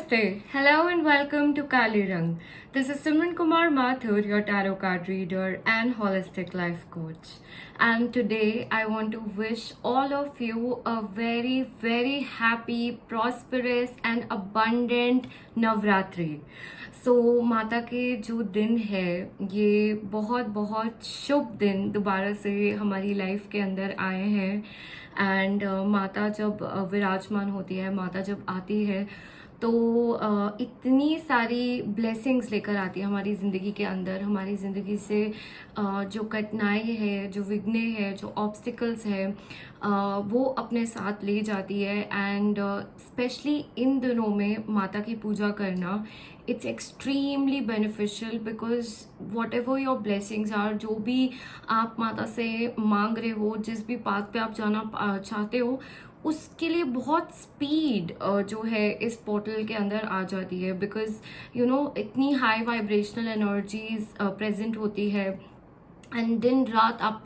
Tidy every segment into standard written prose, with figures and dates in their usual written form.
Namaste. Hello and welcome to Kali Rang. This is Simran Kumar Mathur, your tarot card reader and holistic life coach. And today I want to wish all of you a very happy, prosperous and abundant Navratri. सो माता के जो दिन है ये बहुत बहुत शुभ दिन दोबारा से हमारी लाइफ के अंदर आए हैं एंड माता जब विराजमान होती है, माता जब आती है तो इतनी सारी ब्लेसिंग्स लेकर आती है हमारी ज़िंदगी के अंदर। हमारी ज़िंदगी से जो कठिनाई है, जो विघ्न है, जो ऑब्स्टिकल्स है वो अपने साथ ले जाती है। एंड स्पेशली इन दिनों में माता की पूजा करना it's extremely beneficial because whatever your blessings are, जो भी आप माता से मांग रहे हो, जिस भी पाथ पे आप जाना चाहते हो, उसके लिए बहुत स्पीड जो है इस पोर्टल के अंदर आ जाती है। बिकॉज यू नो इतनी हाई वाइब्रेशनल एनर्जीज प्रेजेंट होती है एंड दिन रात आप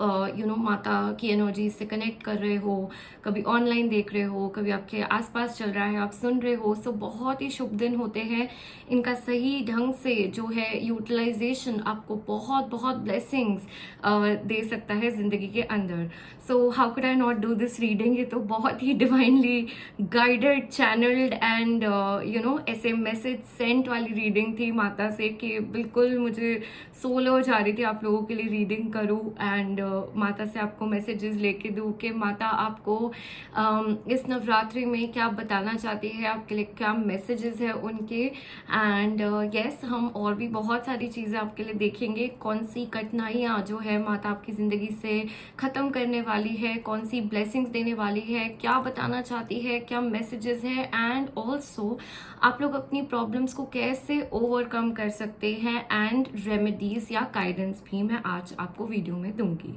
माता की एनर्जी से कनेक्ट कर रहे हो, कभी ऑनलाइन देख रहे हो, कभी आपके आसपास चल रहा है, आप सुन रहे हो। सो बहुत ही शुभ दिन होते हैं। इनका सही ढंग से जो है यूटिलाइजेशन आपको बहुत बहुत ब्लेसिंग्स दे सकता है ज़िंदगी के अंदर। So how could I not do this reading. ये तो बहुत ही डिवाइनली गाइडेड, चैनल्ड एंड ऐसे मैसेज सेंट वाली रीडिंग थी माता से कि बिल्कुल मुझे सोल हो जा रही थी आप लोगों के लिए रीडिंग करूं एंड माता से आपको मैसेजेस लेके दूं कि माता आपको इस नवरात्रि में क्या बताना चाहती है, आपके लिए क्या मैसेजेस है उनके। एंड यस, हम और भी बहुत सारी चीज़ें आपके लिए देखेंगे। कौन सी कठिनाइयाँ जो है माता आपकी ज़िंदगी से ख़त्म करने वाली है, कौन सी ब्लेसिंग्स देने वाली है, क्या बताना चाहती है, क्या मैसेजेस है, एंड ऑल्सो आप लोग अपनी प्रॉब्लम्स को कैसे ओवरकम कर सकते हैं एंड रेमेडीज या गाइडेंस भी मैं आज आपको वीडियो में दूंगी।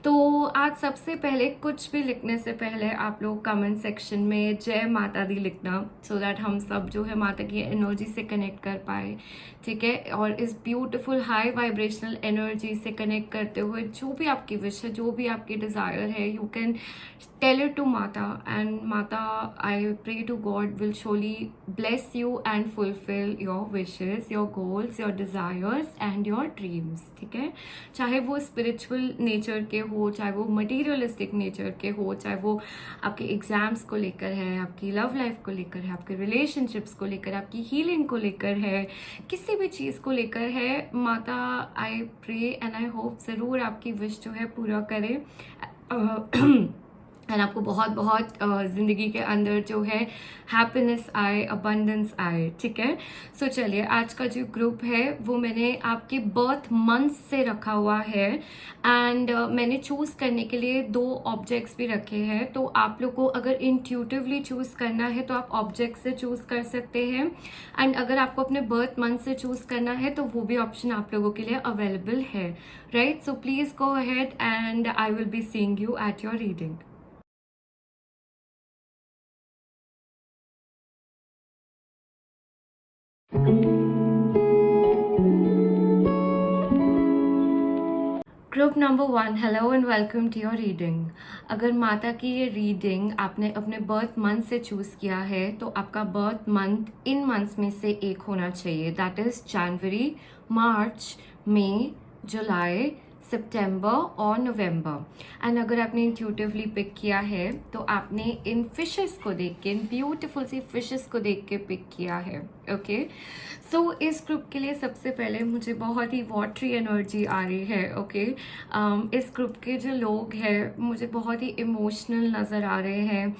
तो आज सबसे पहले कुछ भी लिखने से पहले आप लोग कमेंट सेक्शन में जय माता दी लिखना, सो दैट हम सब जो है माता की एनर्जी से कनेक्ट कर पाए, ठीक है। और इस ब्यूटीफुल हाई वाइब्रेशनल एनर्जी से कनेक्ट करते हुए जो भी आपकी विश है, जो भी आपकी डिज़ायर है, you can tell it to माता एंड माता, I pray to God, will surely bless you and fulfill your wishes, your goals, your desires and your dreams, ठीक है। चाहे वो स्पिरिचुअल नेचर के हो, चाहे वो मटेरियलिस्टिक नेचर के हो, चाहे वो आपके एग्जाम्स को लेकर है, आपकी लव लाइफ को लेकर है, आपके रिलेशनशिप्स को लेकर, आपकी हीलिंग को लेकर है, किसी भी चीज़ को लेकर है, माता I pray and I hope ज़रूर आपकी विश जो है पूरा करे एंड आपको बहुत बहुत ज़िंदगी के अंदर जो है हैप्पीनेस आए, अबंडेंस आए, ठीक है। सो चलिए, आज का जो ग्रुप है वो मैंने आपके बर्थ मंथ से रखा हुआ है एंड मैंने चूज़ करने के लिए 2 ऑब्जेक्ट्स भी रखे हैं। तो आप लोग को अगर इंट्यूटिवली चूज़ करना है तो आप ऑब्जेक्ट से चूज़ कर सकते हैं एंड अगर आपको अपने बर्थ मंथ से चूज़ करना है तो वो भी ऑप्शन आप लोगों के लिए अवेलेबल है, right. So please go ahead and I will be seeing you at your reading. Group number 1, hello and welcome to your reading. अगर माता की ये रीडिंग आपने अपने बर्थ मंथ से चूज़ किया है तो आपका बर्थ मंथ इन मंथ्स में से एक होना चाहिए, दैट इज़ जनवरी, मार्च, मई, जुलाई, सितंबर और नवंबर। एंड अगर आपने इंट्यूटिवली पिक किया है तो आपने इन फिशेस को देख के, इन ब्यूटीफुल सी फिशेस को देख के पिक किया है, ओके। सो इस ग्रुप के लिए सबसे पहले मुझे बहुत ही वाटरी एनर्जी आ रही है, ओके। इस ग्रुप के जो लोग हैं मुझे बहुत ही इमोशनल नज़र आ रहे हैं,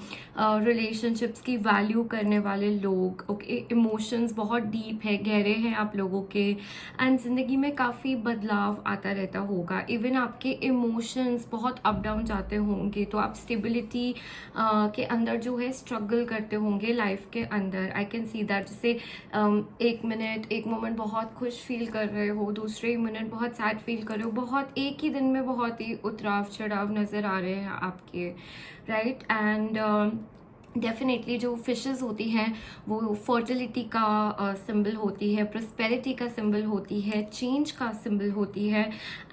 रिलेशनशिप्स की वैल्यू करने वाले लोग, ओके। इमोशंस बहुत डीप है, गहरे हैं आप लोगों के एंड ज़िंदगी में काफ़ी बदलाव आता रहता होगा। इवन आपके इमोशंस बहुत अप डाउन जाते होंगे, तो आप स्टेबिलिटी के अंदर जो है स्ट्रगल करते होंगे लाइफ के अंदर। आई कैन सी दैट। जैसे एक मोमेंट बहुत खुश फील कर रहे हो, दूसरे मिनट बहुत सैड फील कर रहे हो, बहुत एक ही दिन में बहुत ही उतराव चढ़ाव नज़र आ रहे हैं आपके, राइट। एंड डेफिनेटली जो फिशेस होती हैं वो फर्टिलिटी का सिंबल होती है, प्रॉस्पेरिटी का सिंबल होती है, चेंज का सिंबल होती है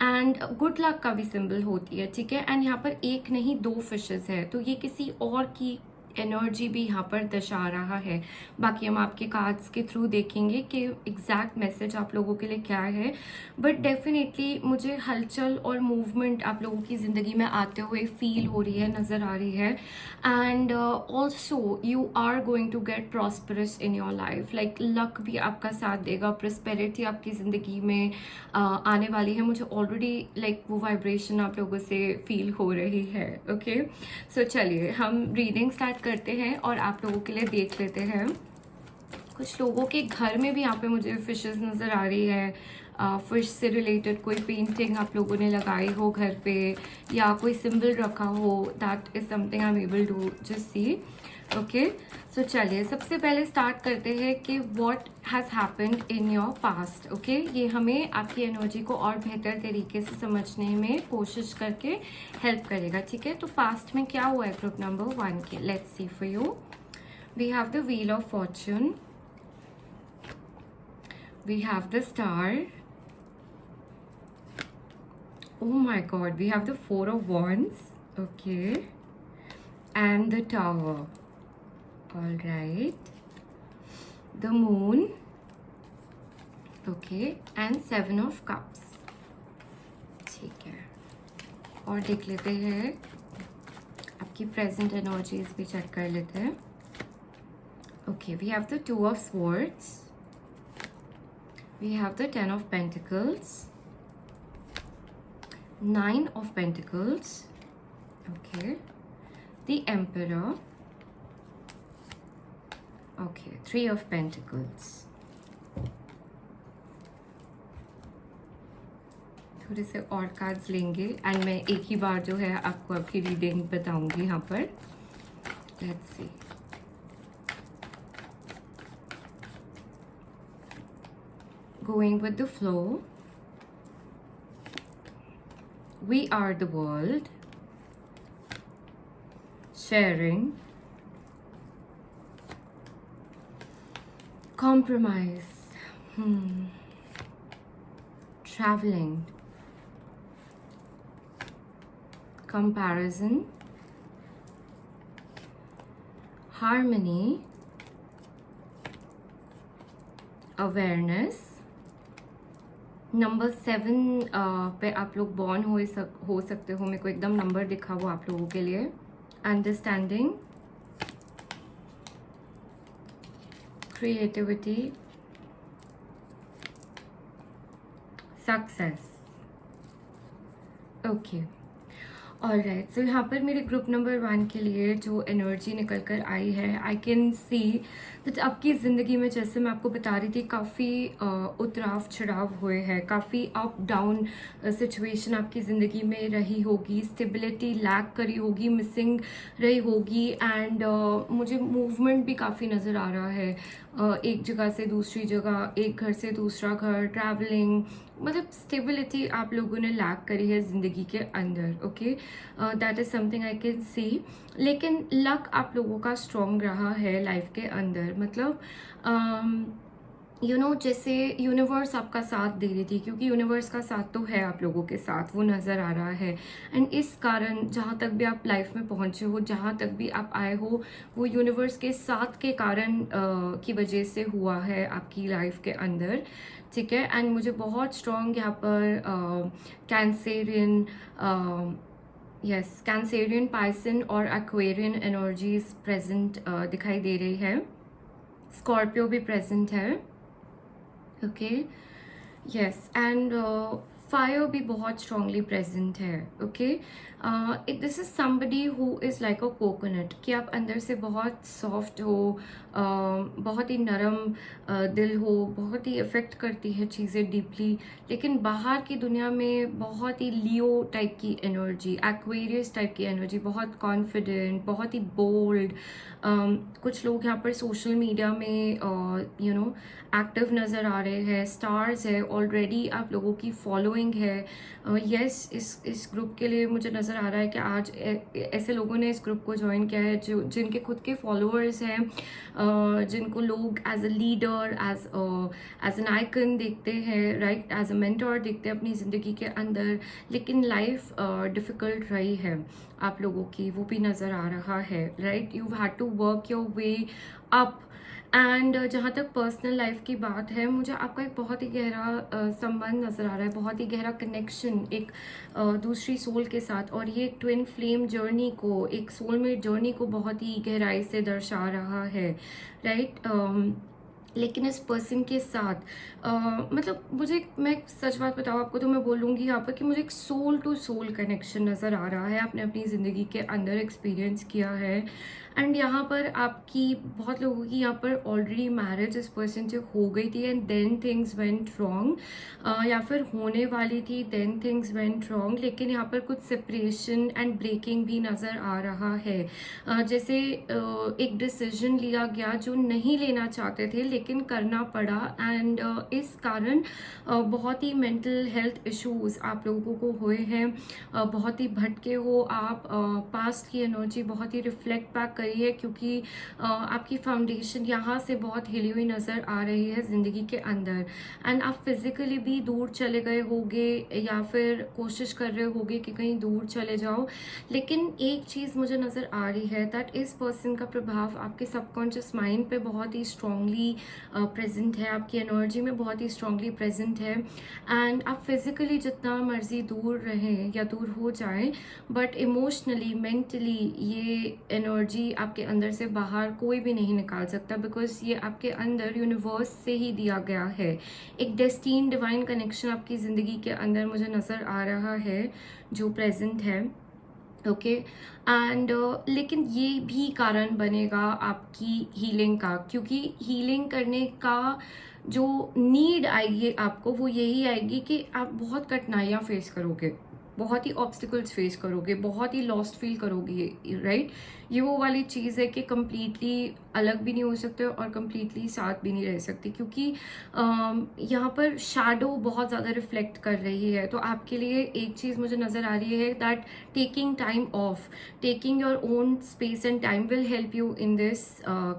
एंड गुड लक का भी सिंबल होती है, ठीक है। एंड यहाँ पर एक नहीं 2 फिशेस है, तो ये किसी और की एनर्जी भी यहाँ पर दर्शा रहा है। बाकी हम आपके कार्ड्स के थ्रू देखेंगे कि एग्जैक्ट मैसेज आप लोगों के लिए क्या है, बट डेफिनेटली मुझे हलचल और मूवमेंट आप लोगों की ज़िंदगी में आते हुए फील हो रही है, नज़र आ रही है। And also you are going to get prosperous in your life, like luck भी आपका साथ देगा, प्रॉस्पेरिटी आपकी ज़िंदगी में आने वाली है। मुझे ऑलरेडी लाइक वो वाइब्रेशन आप लोगों से फील हो रही है। ओके, सो चलिए हम रीडिंग स्टार्ट करते हैं और आप लोगों के लिए देख लेते हैं। कुछ लोगों के घर में भी यहाँ पे मुझे फिशेस नज़र आ रही है। फिश से रिलेटेड कोई पेंटिंग आप लोगों ने लगाई हो घर पे, या कोई सिंबल रखा हो, that is something I am able to just see. Okay, so चलिए सबसे पहले स्टार्ट करते हैं कि what has happened in your past. Okay, ये हमें आपकी एनर्जी को और बेहतर तरीके से समझने में कोशिश करके हेल्प करेगा। ठीक है, तो पास्ट में क्या हुआ है ग्रुप नंबर 1 के, let's see for you. We have the wheel of fortune, we have the star, oh my god, we have the 4 of wands, okay, and the tower, all right, the moon, okay, and 7 of cups। ठीक है, और देख लेते हैं आपकी present energies भी check कर लेते हैं। Okay, we have the 2 of swords, we have the 10 of pentacles, 9 of pentacles, okay, the emperor, okay, 3 of pentacles। थोड़े से और कार्ड्स लेंगे एंड मैं एक ही बार जो है आपको आपकी रीडिंग बताऊंगी यहाँ पर। Let's see, going with the flow, we are the world, sharing, compromise, traveling, comparison, harmony, awareness। Number 7 पे आप लोग बॉर्न हो सकते हो, मेरे को एकदम नंबर दिखा वो आप लोगों के लिए। Understanding, creativity, success. Okay, alright, so यहाँ पर मेरे ग्रुप नंबर 1 के लिए जो एनर्जी निकल कर आई है, आई कैन सी दैट आपकी ज़िंदगी में, जैसे मैं आपको बता रही थी, काफ़ी उतराव चढ़ाव हुए हैं, काफ़ी अप डाउन सिचुएशन आपकी ज़िंदगी में रही होगी, स्टेबिलिटी लैक करी होगी, मिसिंग रही होगी, एंड मुझे मूवमेंट भी काफ़ी नज़र आ रहा है, एक जगह से दूसरी जगह, एक घर से दूसरा घर, ट्रैवलिंग, मतलब स्टेबिलिटी आप लोगों ने लैक करी है ज़िंदगी के अंदर। Okay, that is something I can सी। लेकिन लक आप लोगों का स्ट्रॉन्ग रहा है लाइफ के अंदर, मतलब जैसे यूनिवर्स आपका साथ दे रही थी, क्योंकि यूनिवर्स का साथ तो है आप लोगों के साथ, वो नज़र आ रहा है। एंड इस कारण जहाँ तक भी आप लाइफ में पहुँचे हो, जहाँ तक भी आप आए हो, वो यूनिवर्स के साथ के कारण की वजह से हुआ है आपकी लाइफ के अंदर। ठीक है, एंड मुझे बहुत स्ट्रॉन्ग यहाँ पर कैंसेरियन, यस, कैंसेरियन, पाइसन और एक्वेरियन एनर्जीज प्रेजेंट दिखाई दे रही है। स्कॉर्पियो भी प्रेजेंट है। ओके, यस, एंड फायर भी बहुत स्ट्रांगली प्रेजेंट है। Okay, this is somebody who is like a coconut, कि आप अंदर से बहुत सॉफ्ट हो, बहुत ही नरम दिल हो, बहुत ही इफ़ेक्ट करती है चीज़ें डीपली, लेकिन बाहर की दुनिया में बहुत ही लियो टाइप की एनर्जी, एक्वेरियस टाइप की एनर्जी, बहुत कॉन्फिडेंट, बहुत ही बोल्ड। कुछ लोग यहाँ पर सोशल मीडिया में एक्टिव नज़र आ रहे हैं, स्टार्स है, ऑलरेडी आप लोगों की फॉलोइंग फॉलोइंग है। यस, इस ग्रुप के लिए मुझे नज़र आ रहा है कि आज ऐसे लोगों ने इस ग्रुप को ज्वाइन किया है जो जिनके खुद के फॉलोअर्स हैं, जिनको लोग as a leader, as an icon देखते हैं, राइट, एज अ मेंटोर देखते हैं अपनी ज़िंदगी के अंदर। लेकिन लाइफ डिफ़िकल्ट रही है आप लोगों की, वो भी नज़र आ रहा है, right. You had to work your way up. And जहाँ तक पर्सनल लाइफ की बात है, मुझे आपका एक बहुत ही गहरा संबंध नज़र आ रहा है, बहुत ही गहरा कनेक्शन एक दूसरी सोल के साथ, और ये एक ट्विन फ्लेम जर्नी को, एक सोलमेट जर्नी को बहुत ही गहराई से दर्शा रहा है, राइट। लेकिन इस पर्सन के साथ मतलब मुझे, मैं सच बात बताऊँ आपको तो मैं बोलूँगी यहाँ पर कि मुझे एक सोल टू सोल कनेक्शन नज़र आ रहा है। आपने अपनी ज़िंदगी के अंदर एक्सपीरियंस किया है, एंड यहाँ पर आपकी बहुत लोगों की यहाँ पर ऑलरेडी मैरिज इस पर्सन से हो गई थी and then things went wrong, या फिर होने वाली थी देन थिंग्स वेंट रॉन्ग। लेकिन यहाँ पर कुछ सेपरेशन एंड ब्रेकिंग भी नज़र आ रहा है। जैसे एक डिसीजन लिया गया जो नहीं लेना चाहते थे लेकिन करना पड़ा, एंड इस कारण बहुत ही मेंटल हेल्थ इश्यूज आप लोगों को हुए हैं। बहुत ही भटके हो आप, पास्ट की एनर्जी बहुत ही रिफ्लेक्ट बैक करी है, क्योंकि आपकी फाउंडेशन यहाँ से बहुत हिली हुई नज़र आ रही है ज़िंदगी के अंदर। एंड आप फिजिकली भी दूर चले गए होगे या फिर कोशिश कर रहे होगे कि कहीं दूर चले जाओ। लेकिन एक चीज़ मुझे नज़र आ रही है दैट इस पर्सन का प्रभाव आपके सबकॉन्शियस माइंड पे बहुत ही स्ट्रांगली प्रेजेंट है, आपकी एनर्जी में बहुत ही स्ट्रांगली प्रेजेंट है। एंड आप फिजिकली जितना मर्जी दूर रहें या दूर हो जाएं, बट इमोशनली, मेंटली ये एनर्जी आपके अंदर से बाहर कोई भी नहीं निकाल सकता, बिकॉज ये आपके अंदर यूनिवर्स से ही दिया गया है। एक डेस्टीन डिवाइन कनेक्शन आपकी ज़िंदगी के अंदर मुझे नज़र आ रहा है जो प्रेजेंट है, ओके। एंड लेकिन ये भी कारण बनेगा आपकी हीलिंग का, क्योंकि हीलिंग करने का जो नीड आएगी आपको वो यही आएगी कि आप बहुत कठिनाइयाँ फेस करोगे, बहुत ही ऑब्स्टिकल्स फेस करोगे, बहुत ही लॉस्ट फील करोगे, राइट। ये वो वाली चीज़ है कि कम्प्लीटली अलग भी नहीं हो सकते और कम्प्लीटली साथ भी नहीं रह सकती, क्योंकि यहाँ पर शैडो बहुत ज़्यादा रिफ्लेक्ट कर रही है। तो आपके लिए एक चीज़ मुझे नज़र आ रही है that taking time of, taking your own space and time will help you in this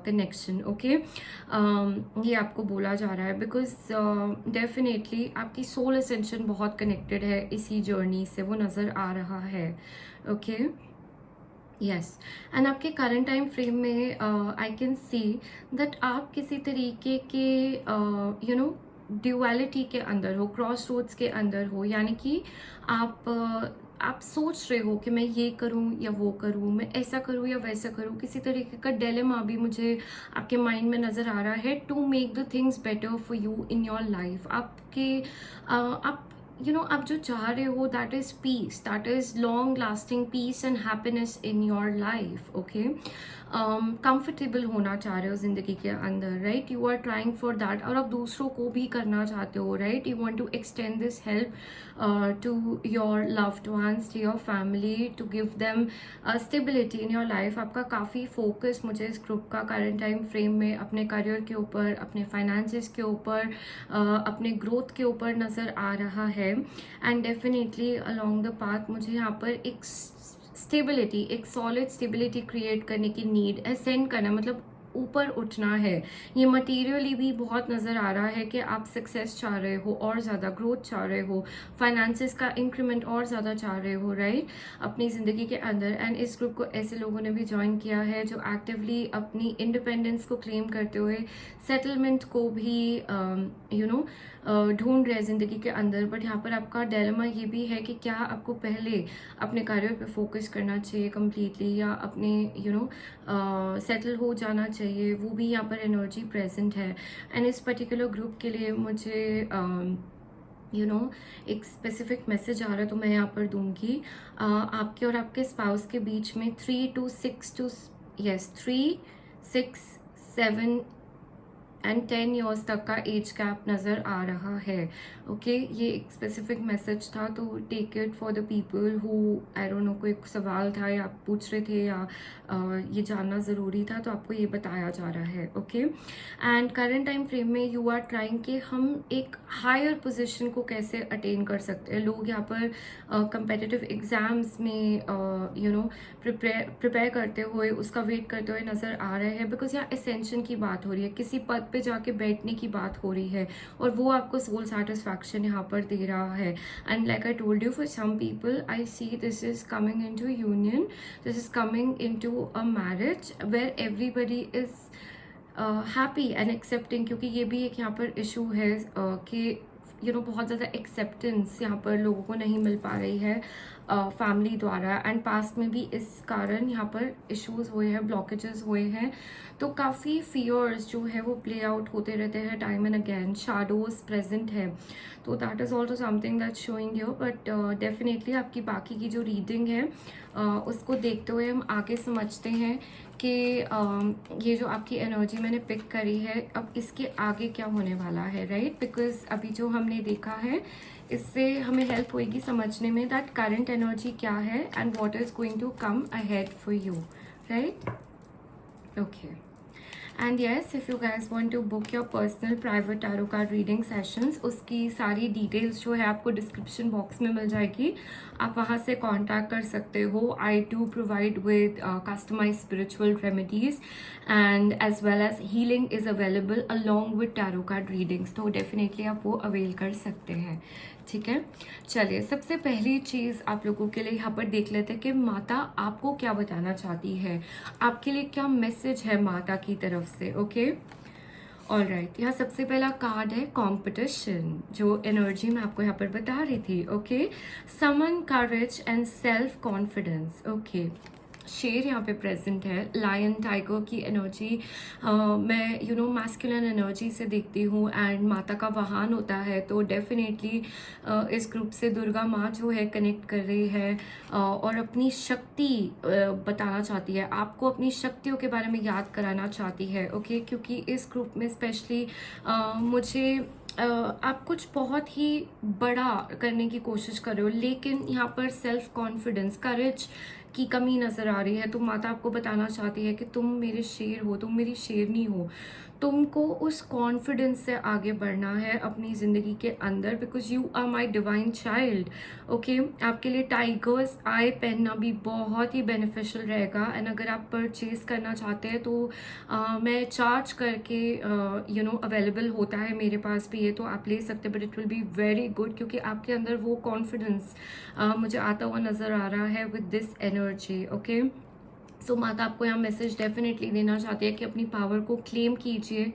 connection, okay. ये आपको बोला जा रहा है बिकॉज डेफिनेटली आपकी सोल असेंशन बहुत कनेक्टेड है इसी जर्नी से, वो नज़र आ रहा है, ओके। यस, एंड आपके करंट टाइम फ्रेम में आई कैन सी दैट आप किसी तरीके के ड्यूअलिटी के अंदर हो, क्रॉस रोड्स के अंदर हो, यानी कि आप सोच रहे हो कि मैं ये करूं या वो करूं, मैं ऐसा करूं या वैसा करूं। किसी तरीके का डिलेमा भी मुझे आपके माइंड में नज़र आ रहा है to make the things better for you in your life. आप आप जो चाह रहे हो that is peace, that is long lasting peace and happiness in your life, okay. Comfortable होना चाह रहे हो ज़िंदगी के अंदर, right. You are trying for that, और आप दूसरों को भी करना चाहते हो, right. You want to extend this help to your loved ones, to your family, to give them stability in your life. आपका काफ़ी फोकस मुझे इस ग्रुप का करंट टाइम फ्रेम में अपने करियर के ऊपर, अपने फाइनेंसेस के ऊपर, अपने ग्रोथ के ऊपर नज़र आ रहा है। And definitely along the path मुझे यहाँ पर एक स्टेबिलिटी, एक सॉलिड स्टेबिलिटी क्रिएट करने की नीड, असेंड करना मतलब ऊपर उठना है। ये मटेरियली भी बहुत नज़र आ रहा है कि आप सक्सेस चाह रहे हो और ज़्यादा, ग्रोथ चाह रहे हो, फाइनेंसेस का इंक्रीमेंट और ज़्यादा चाह रहे हो, राइट, अपनी ज़िंदगी के अंदर। एंड इस ग्रुप को ऐसे लोगों ने भी ज्वाइन किया है जो एक्टिवली अपनी इंडिपेंडेंस को क्लेम करते हुए सेटलमेंट को भी ढूंढ रहे ज़िंदगी के अंदर। बट यहाँ पर आपका डिलेमा ये भी है कि क्या आपको पहले अपने करियर पे फोकस करना चाहिए कम्प्लीटली, या अपने सेटल हो जाना चाहिए, वो भी यहाँ पर एनर्जी प्रेजेंट है। एंड इस पर्टिकुलर ग्रुप के लिए मुझे एक स्पेसिफिक मैसेज आ रहा है तो मैं यहाँ पर दूंगी। आपके और आपके स्पाउस के बीच में 3 to 6 to 3, 6, 7 एंड 10 ईयर्स तक का एज गैप नज़र आ रहा है। ओके ये एक स्पेसिफिक मैसेज था, तो take it for the people who I don't know, कोई सवाल था या आप पूछ रहे थे या ये जानना ज़रूरी था, तो आपको ये बताया जा रहा है। Okay and current time frame में यू आर ट्राइंग कि हम एक हायर पोजीशन को कैसे अटेन कर सकते हैं। लोग यहाँ पर कंपेटिटिव एग्जाम्स में प्रिपेयर करते हुए, उसका वेट करते हुए नज़र आ रहे हैं, बिकॉज यहाँ असेंशन की बात हो रही है, किसी पद पे जाके बैठने की बात हो रही है, और वो आपको सोल सेटिस्फैक्शन यहाँ पर दे रहा है। And like I told you, for some people I see this is coming in to union, this is coming in to a marriage where everybody is happy and accepting, क्योंकि ये भी एक यहाँ पर इशू है कि बहुत ज़्यादा एक्सेप्टेंस यहाँ पर लोगों को नहीं मिल पा रही है फैमिली द्वारा, एंड पास्ट में भी इस कारण यहाँ पर इश्यूज हुए हैं, ब्लॉकेजेस हुए हैं, तो काफ़ी फियर्स जो है वो प्ले आउट होते रहते हैं time and again, shadows present है, तो that is also something that showing you. But definitely आपकी बाकी की जो रीडिंग है उसको देखते हुए हम आगे समझते हैं कि ये जो आपकी एनर्जी मैंने पिक करी है, अब इसके आगे क्या होने वाला है, राइट? बिकॉज अभी जो हमने देखा है इससे हमें हेल्प होएगी समझने में दैट करंट एनर्जी क्या है and what is going to come ahead for you, right? Okay and yes, if you guys want to book your personal private tarot card reading sessions, उसकी सारी डिटेल्स जो है आपको डिस्क्रिप्शन बॉक्स में मिल जाएगी, आप वहाँ से कांटेक्ट कर सकते हो। I to provide with customize spiritual remedies and as well as healing is available along with tarot card readings, तो डेफिनेटली आप वो अवेल कर सकते हैं। ठीक है, चलिए सबसे पहली चीज़ आप लोगों के लिए यहाँ पर देख लेते हैं कि माता आपको क्या बताना चाहती है, आपके लिए क्या मैसेज है माता की तरफ से। ओके ऑलराइट, यहाँ सबसे पहला कार्ड है कॉम्पिटिशन, जो एनर्जी मैं आपको यहाँ पर बता रही थी। Okay summon courage and self confidence. Okay शेर यहाँ पे प्रेजेंट है, लायन टाइगर की एनर्जी मैं मैस्कुलिन एनर्जी से देखती हूँ, एंड माता का वाहन होता है, तो डेफिनेटली इस ग्रुप से दुर्गा माँ जो है कनेक्ट कर रही है और अपनी शक्ति बताना चाहती है, आपको अपनी शक्तियों के बारे में याद कराना चाहती है। ओके क्योंकि इस ग्रुप में स्पेशली मुझे आप कुछ बहुत ही बड़ा करने की कोशिश कर रहे हो, लेकिन यहाँ पर सेल्फ कॉन्फिडेंस, करेज की कमी नज़र आ रही है, तो माता आपको बताना चाहती है कि तुम मेरे शेर हो, तुम मेरी शेरनी हो, तुमको उस कॉन्फिडेंस से आगे बढ़ना है अपनी ज़िंदगी के अंदर, because you are my divine child. Okay आपके लिए टाइगर्स आई पहनना भी बहुत ही बेनिफिशियल रहेगा, एंड अगर आप परचेज करना चाहते हैं तो मैं चार्ज करके अवेलेबल होता है मेरे पास भी, ये तो आप ले सकते हैं, but it will be very good, क्योंकि आपके अंदर वो कॉन्फिडेंस मुझे आता हुआ नज़र आ रहा है with this energy. Okay so माता आपको यहाँ मैसेज डेफिनेटली देना चाहती है कि अपनी पावर को क्लेम कीजिए,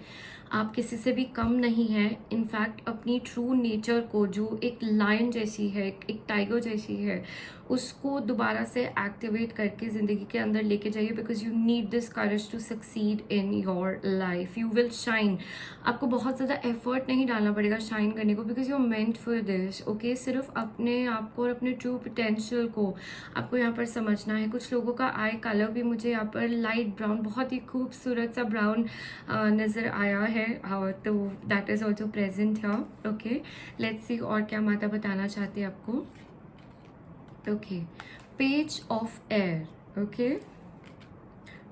आप किसी से भी कम नहीं हैं, इनफैक्ट अपनी ट्रू नेचर को, जो एक लायन जैसी है, एक टाइगर जैसी है, उसको दोबारा से एक्टिवेट करके ज़िंदगी के अंदर लेके जाइए, because you need this courage to succeed in your life, you will shine. आपको बहुत ज़्यादा एफर्ट नहीं डालना पड़ेगा शाइन करने को, because you are meant for this. Okay सिर्फ अपने आप को और अपने ट्रू पोटेंशियल को आपको यहाँ पर समझना है। कुछ लोगों का आई कलर भी मुझे यहाँ पर लाइट ब्राउन, बहुत ही खूबसूरत सा ब्राउन नज़र आया है, तो दैट इज़ ऑल्सो प्रेजेंट है। ओके लेट्स सी और क्या माता बताना चाहती है आपको। Okay page of air. Okay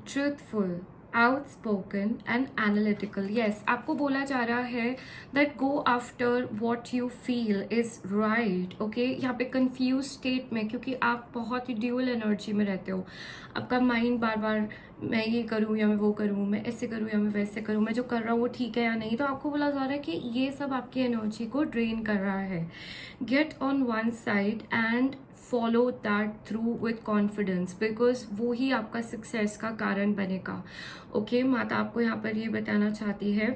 truthful, outspoken and analytical. Yes आपको बोला जा रहा है that go after what you feel is right. Okay यहाँ पे कंफ्यूज स्टेट में, क्योंकि आप बहुत ही ड्यूअल एनर्जी में रहते हो, आपका माइंड बार बार मैं ये करूँ या मैं वो करूँ, मैं ऐसे करूँ या मैं वैसे करूँ, मैं जो कर रहा हूँ वो ठीक है या नहीं, तो आपको बोला जा रहा है कि ये सब आपकी एनर्जी को ड्रेन कर रहा है। Get on one side and follow that through with confidence, because वो ही आपका सक्सेस का कारण बनेगा। ओके माता आपको यहाँ पर ये बताना चाहती है,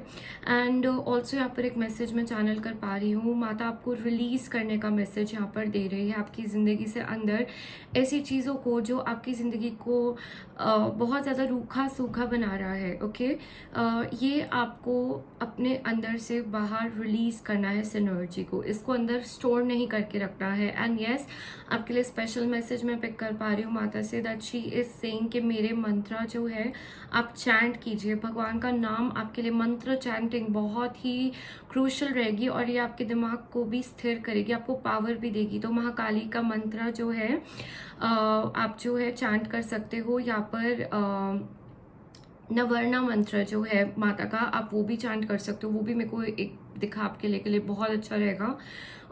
एंड ऑल्सो यहाँ पर एक मैसेज मैं चैनल कर पा रही हूँ, माता आपको रिलीज़ करने का मैसेज यहाँ पर दे रही है, आपकी ज़िंदगी से अंदर ऐसी चीज़ों को जो आपकी ज़िंदगी को बहुत ज़्यादा रूखा सूखा बना रहा है। ओके ये आपको अपने अंदर से बाहर रिलीज़ करना है इस एनर्जी को, इसको अंदर स्टोर नहीं करके रखना है। एंड येस आपके लिए स्पेशल मैसेज मैं पिक कर पा रही हूँ माता से, दैट शी इज सेइंग कि मेरे मंत्रा जो है आप चैंट कीजिए, भगवान का नाम आपके लिए मंत्र चैंटिंग बहुत ही क्रूशल रहेगी और ये आपके दिमाग को भी स्थिर करेगी, आपको पावर भी देगी। तो महाकाली का मंत्र जो है आप जो है चैंट कर सकते हो। यहाँ पर नवर्णा मंत्र जो है माता का, आप वो भी चैंट कर सकते हो, वो भी मेरे को एक दिखा आपके लिए बहुत अच्छा रहेगा।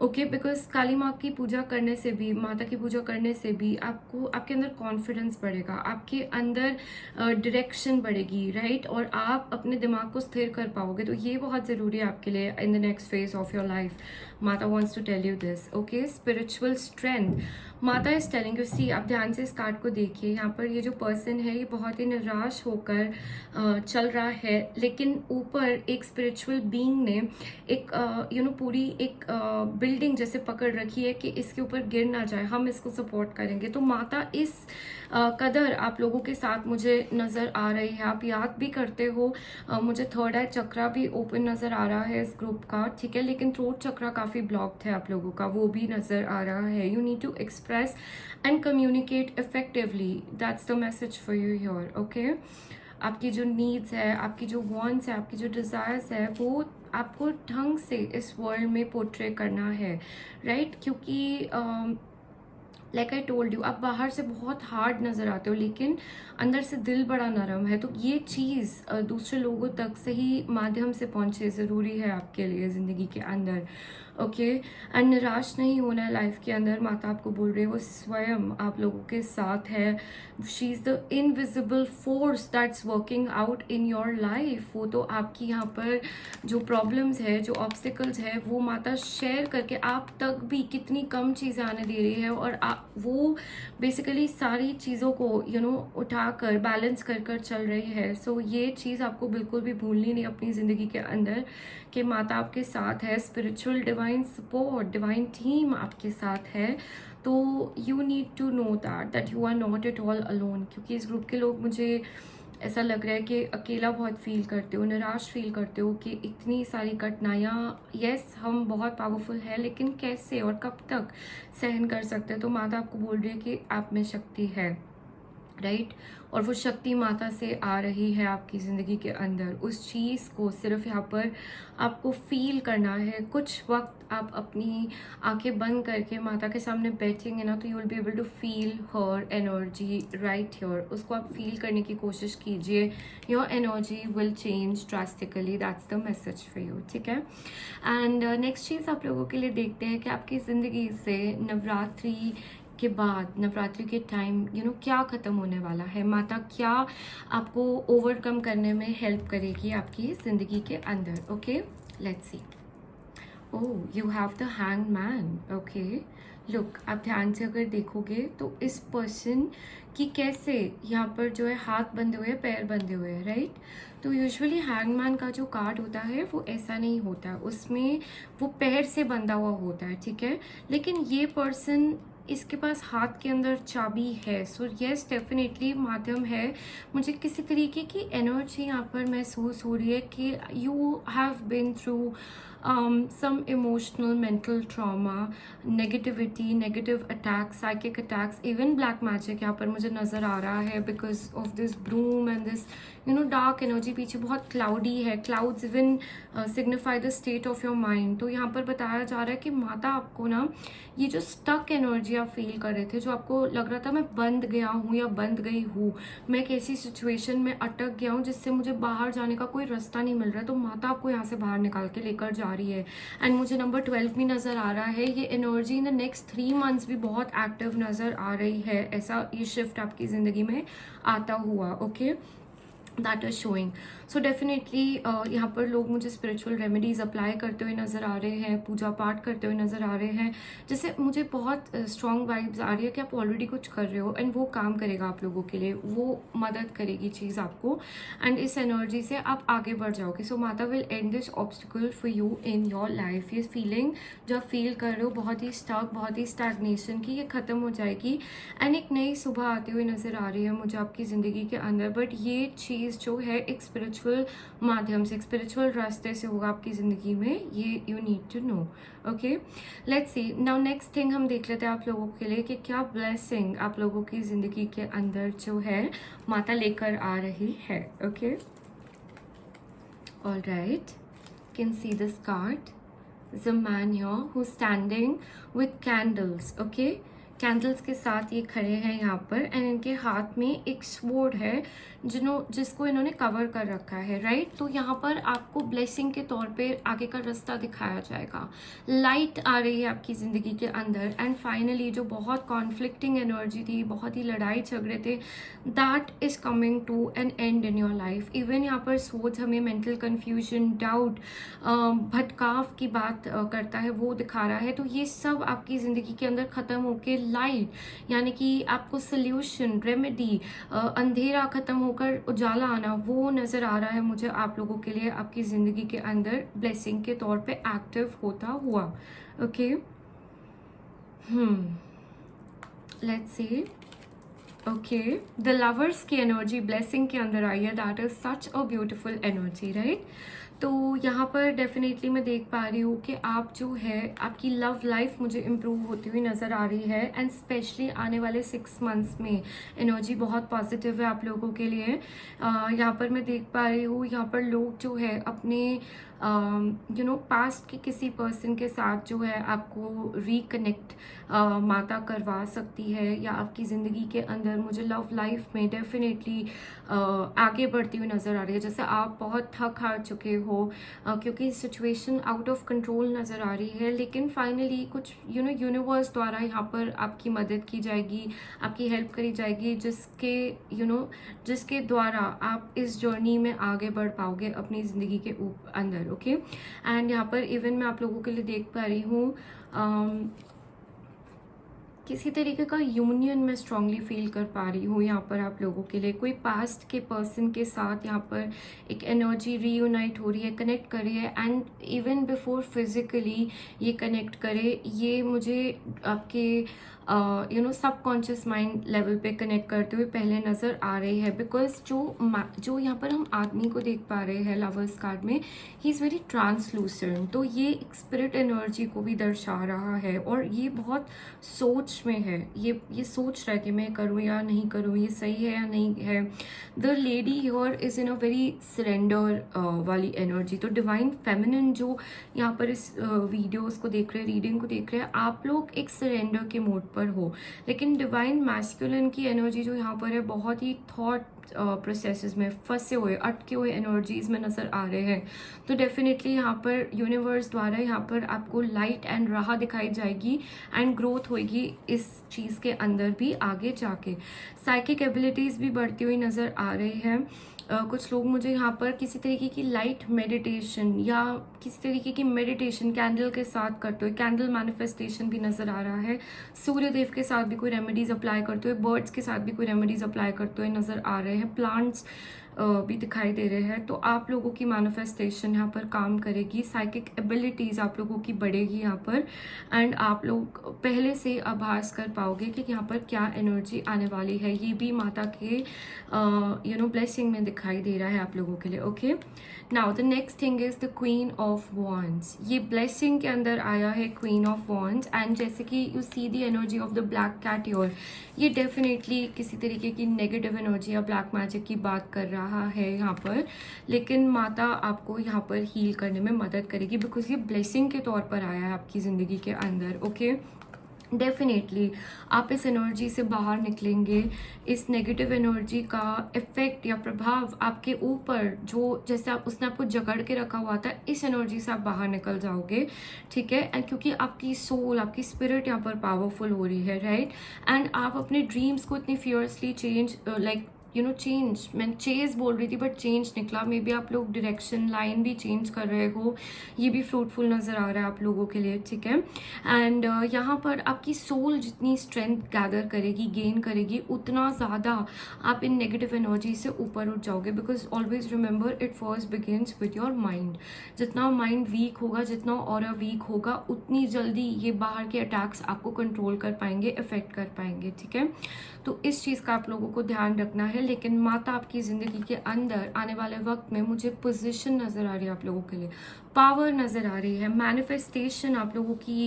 ओके, बिकॉज काली माँ की पूजा करने से भी, माता की पूजा करने से भी आपको आपके अंदर कॉन्फिडेंस बढ़ेगा, आपके अंदर डायरेक्शन बढ़ेगी, राइट, और आप अपने दिमाग को स्थिर कर पाओगे। तो ये बहुत ज़रूरी है आपके लिए in the next phase of your life. माता wants to tell you this. Okay, spiritual strength, माता इज टेलिंग यू, सी आप ध्यान से इस कार्ड को देखिए। यहाँ पर ये जो पर्सन है ये बहुत ही निराश होकर चल रहा है, लेकिन ऊपर एक स्पिरिचुअल बीइंग ने एक पूरी एक बिल्डिंग जैसे पकड़ रखी है कि इसके ऊपर गिर ना जाए, हम इसको सपोर्ट करेंगे। तो माता इस कदर आप लोगों के साथ मुझे नज़र आ रही है। आप याद भी करते हो, मुझे थर्ड आई चक्रा भी ओपन नज़र आ रहा है इस ग्रुप का, ठीक है, लेकिन थ्रोट चक्रा काफ़ी ब्लॉक्ड है आप लोगों का, वो भी नज़र आ रहा है। You need to express and communicate effectively, that's the message for you here. Okay, आपकी जो नीड्स है, आपकी जो वॉन्ट्स है, आपकी जो डिज़ायर्स है, वो आपको ढंग से इस वर्ल्ड में पोर्ट्रे करना है, राइट, क्योंकि लाइक आई टोल्ड यू, आप बाहर से बहुत हार्ड नज़र आते हो लेकिन अंदर से दिल बड़ा नरम है। तो ये चीज़ दूसरे लोगों तक सही माध्यम से पहुँचे ज़रूरी है आपके लिए ज़िंदगी के अंदर। ओके, एंड निराश नहीं होना है लाइफ के अंदर। माता आपको बोल रही है वो स्वयं आप लोगों के साथ है। She is the invisible force that's working out in your life. वो तो आपकी यहाँ पर जो प्रॉब्लम्स है, जो ऑब्स्टिकल्स है, वो माता शेयर करके आप तक भी कितनी कम चीज़ें आने दे रही है, और वो बेसिकली सारी चीज़ों को उठाकर बैलेंस कर कर चल रही है। सो ये चीज़ आपको बिल्कुल भी भूलनी नहीं अपनी ज़िंदगी के अंदर कि माता आपके साथ है, spiritual divine support, divine team आपके साथ है। तो you need to know that you are not at all alone, क्योंकि इस ग्रुप के लोग मुझे ऐसा लग रहा है कि अकेला बहुत फील करते हो, निराश फील करते हो कि इतनी सारी कठिनाइयाँ, यस हम बहुत पावरफुल है लेकिन कैसे और कब तक सहन कर सकते हैं। तो माता आपको बोल रही है कि आप में शक्ति है, राइट, और वो शक्ति माता से आ रही है आपकी ज़िंदगी के अंदर। उस चीज़ को सिर्फ यहाँ पर आपको फील करना है। कुछ वक्त आप अपनी आंखें बंद करके माता के सामने बैठेंगे ना, तो you will be able to feel her energy right here. उसको आप फील करने की कोशिश कीजिए, your energy will change drastically, that's the message for you, ठीक है। एंड नेक्स्ट चीज़ आप लोगों के लिए देखते हैं कि आपकी ज़िंदगी से नवरात्रि के बाद, नवरात्रि के टाइम क्या ख़त्म होने वाला है। माता क्या आपको ओवरकम करने में हेल्प करेगी आपकी ज़िंदगी के अंदर। Okay, let's C. Oh, you have the hang man. Okay, look, आप ध्यान से अगर देखोगे तो इस पर्सन की कैसे यहाँ पर जो है हाथ बंधे हुए, पैर बंधे हुए हैं, राइट। तो यूजुअली हैंगमैन का जो कार्ड होता है वो ऐसा नहीं होता है, उसमें वो पैर से बंधा हुआ होता है, ठीक है। लेकिन ये पर्सन, इसके पास हाथ के अंदर चाबी है। सो येस, डेफिनेटली माध्यम है। मुझे किसी तरीके की एनर्जी यहाँ पर महसूस हो रही है कि you have been through some emotional mental trauma, negativity, negative attacks, psychic attacks, even black magic यहाँ पर मुझे नज़र आ रहा है because of this broom and this dark energy। पीछे बहुत cloudy है, clouds even signify the state of your mind। तो यहाँ पर बताया जा रहा है कि माता आपको ना ये जो stuck energy आप फील कर रहे थे, जो आपको लग रहा था मैं बंद गया हूँ या बंद गई हूँ, मैं एक ऐसी सिचुएशन में अटक गया हूँ जिससे मुझे बाहर जाने का कोई रास्ता नहीं मिल रहा, तो माता आपको यहाँ से बाहर निकाल के लेकर जा रही है। एंड मुझे नंबर 12 भी नज़र आ रहा है। ये energy in the next 3 months भी बहुत एक्टिव नज़र आ रही है, ऐसा ये शिफ्ट आपकी ज़िंदगी में आता हुआ। Okay, that is showing. So definitely यहाँ पर लोग मुझे स्पिरिचुअल रेमेडीज अप्लाई करते हुए नज़र आ रहे हैं, पूजा पाठ करते हुए नज़र आ रहे हैं, जैसे मुझे बहुत स्ट्रॉन्ग वाइब्स आ रही है कि आप ऑलरेडी कुछ कर रहे हो एंड वो काम करेगा आप लोगों के लिए, वो मदद करेगी चीज़ आपको, एंड इस एनर्जी से आप आगे बढ़ जाओगे। सो माता will and this obstacle for you in your life. ये फीलिंग जो आप फील कर रहे हो बहुत ही स्टक, बहुत ही स्टैग्नेशन की, ये ख़त्म हो जाएगी एंड एक नई सुबह आते हुए नज़र आ रही है मुझे आपकी ज़िंदगी के अंदर। बट ये चीज़ चीज़ जो है एक स्पिरिचुअल माध्यम से, एक स्पिरिचुअल रास्ते से होगा आपकी ज़िंदगी में, ये you need to know. Okay, let's see now next thing हम देख लेते हैं आप लोगों के लिए कि क्या ब्लेसिंग आप लोगों की ज़िंदगी के अंदर जो है माता लेकर आ रही है। Okay, alright, can see this card is a man here who's standing with candles. Okay, candles के साथ ये खड़े हैं यहाँ पर, एंड इनके हाथ में एक स्वॉर्ड है जिसको इन्होंने कवर कर रखा है, राइट। तो यहाँ पर आपको ब्लेसिंग के तौर पे आगे का रास्ता दिखाया जाएगा, लाइट आ रही है आपकी ज़िंदगी के अंदर, एंड फाइनली जो बहुत कॉन्फ्लिक्टिंग एनर्जी थी, बहुत ही लड़ाई झगड़े थे, that is coming to an end in your life. Even यहाँ पर सोच हमें मेंटल कन्फ्यूजन, डाउट, भटकाव की बात करता है, वो दिखा रहा है। तो ये सब आपकी ज़िंदगी के अंदर ख़त्म होके लाइट, यानी कि आपको सोल्यूशन, रेमेडी, अंधेरा खत्म होकर उजाला आना, वो नज़र आ रहा है मुझे आप लोगों के लिए आपकी ज़िंदगी के अंदर ब्लेसिंग के तौर पे एक्टिव होता हुआ। Okay, let's C. Okay, the lovers की एनर्जी ब्लेसिंग के अंदर आई है, that is such a beautiful energy, right. तो यहाँ पर डेफिनेटली मैं देख पा रही हूँ कि आप जो है, आपकी लव लाइफ मुझे इम्प्रूव होती हुई नज़र आ रही है, एंड स्पेशली आने वाले 6 मंथ्स में एनर्जी बहुत पॉजिटिव है आप लोगों के लिए। यहाँ पर मैं देख पा रही हूँ, यहाँ पर लोग जो है अपने पास्ट के किसी पर्सन के साथ जो है आपको रिकनेक्ट माता करवा सकती है, या आपकी ज़िंदगी के अंदर मुझे लव लाइफ में डेफिनेटली आगे बढ़ती हुई नज़र आ रही है। जैसे आप बहुत थक हार चुके हो क्योंकि सिचुएशन आउट ऑफ कंट्रोल नज़र आ रही है, लेकिन फाइनली कुछ यूनिवर्स द्वारा यहाँ पर आपकी मदद की जाएगी, आपकी हेल्प करी जाएगी, जिसके द्वारा आप इस जर्नी में आगे बढ़ पाओगे अपनी ज़िंदगी के अंदर। ओके, एंड यहाँ पर इवन मैं आप लोगों के लिए देख पा रही हूँ किसी तरीके का यूनियन मैं स्ट्रांगली फील कर पा रही हूँ यहाँ पर आप लोगों के लिए। कोई पास्ट के पर्सन के साथ यहाँ पर एक एनर्जी रीयूनाइट हो रही है, कनेक्ट कर रही है, एंड इवन बिफोर फिजिकली ये कनेक्ट करे, ये मुझे आपके सबकॉन्शियस माइंड लेवल पे कनेक्ट करते हुए पहले नज़र आ रही है। बिकॉज जो यहाँ पर हम आदमी को देख पा रहे हैं लवर्स कार्ड में, ही इज़ वेरी ट्रांसलूसेंट, तो ये एक स्पिरिट एनर्जी को भी दर्शा रहा है, और ये बहुत सोच में है, ये सोच रहा है कि मैं करूँ या नहीं करूँ, ये सही है या नहीं है। The lady here is in a very surrender वाली एनर्जी। तो डिवाइन फेमिनिन जो यहाँ पर इस वीडियोस को देख रहे हैं, रीडिंग को देख रहे हैं, आप लोग एक सरेंडर के मोड पर हो, लेकिन डिवाइन मैस्कुलिन की एनर्जी जो यहाँ पर है, बहुत ही थॉट प्रोसेसेस में फंसे हुए, अटके हुए एनर्जीज में नज़र आ रहे हैं। तो डेफिनेटली यहाँ पर यूनिवर्स द्वारा यहाँ पर आपको लाइट एंड राह दिखाई जाएगी, एंड ग्रोथ होगी इस चीज़ के अंदर भी आगे जाके। साइकिक एबिलिटीज़ भी बढ़ती हुई नज़र आ रही है। कुछ लोग मुझे यहाँ पर किसी तरीके की लाइट मेडिटेशन या किसी तरीके की मेडिटेशन कैंडल के साथ करते हुए, कैंडल मैनिफेस्टेशन भी नज़र आ रहा है। सूर्य देव के साथ भी कोई रेमेडीज अप्लाई करते हुए, बर्ड्स के साथ भी कोई रेमेडीज अप्लाई करते हुए नज़र आ रहे हैं, प्लांट्स भी दिखाई दे रहे हैं। तो आप लोगों की मैनिफेस्टेशन यहाँ पर काम करेगी, साइकिक एबिलिटीज़ आप लोगों की बढ़ेगी यहाँ पर, एंड आप लोग पहले से आभास कर पाओगे कि यहाँ पर क्या एनर्जी आने वाली है। ये भी माता के ब्लेसिंग में दिखाई दे रहा है आप लोगों के लिए। Okay, now the next thing is the queen of wands. ये ब्लेसिंग के अंदर आया है क्वीन ऑफ वॉन्ड्स, एंड जैसे कि you see the energy of the black cat your, ये डेफिनेटली किसी तरीके की नेगेटिव एनर्जी या ब्लैक मैजिक की बात कर रहा है यहाँ पर, लेकिन माता आपको यहाँ पर हील करने में मदद करेगी, बिकॉज ये ब्लेसिंग के तौर पर आया है आपकी ज़िंदगी के अंदर। ओके, डेफिनेटली आप इस एनर्जी से बाहर निकलेंगे। इस नेगेटिव एनर्जी का इफेक्ट या प्रभाव आपके ऊपर, जो जैसे उसने आपको जकड़ के रखा हुआ था, इस एनर्जी से आप बाहर निकल जाओगे, ठीक है। एंड क्योंकि आपकी सोल, आपकी स्पिरिट यहाँ पर पावरफुल हो रही है, राइट, एंड आप अपने ड्रीम्स को इतनी फियर्सली चेंज चेंज, मैं चेज बोल रही थी बट चेंज निकला। मे बी आप लोग डायरेक्शन लाइन भी चेंज कर रहे हो, ये भी फ्रूटफुल नज़र आ रहा है आप लोगों के लिए, ठीक है। एंड यहाँ पर आपकी सोल जितनी स्ट्रेंथ गैदर करेगी, गेन करेगी, उतना ज़्यादा आप इन नेगेटिव एनर्जी से ऊपर उठ जाओगे, because always remember it first begins with your mind. जितना माइंड वीक होगा, जितना ऑरा वीक होगा, उतनी जल्दी ये बाहर के अटैक्स आपको कंट्रोल कर पाएंगे, इफेक्ट कर पाएंगे, ठीक है। तो इस चीज़ का आप लोगों को ध्यान रखना है। लेकिन माता आपकी ज़िंदगी के अंदर आने वाले वक्त में मुझे पोजीशन नज़र आ रही है आप लोगों के लिए, पावर नज़र आ रही है, मैनिफेस्टेशन आप लोगों की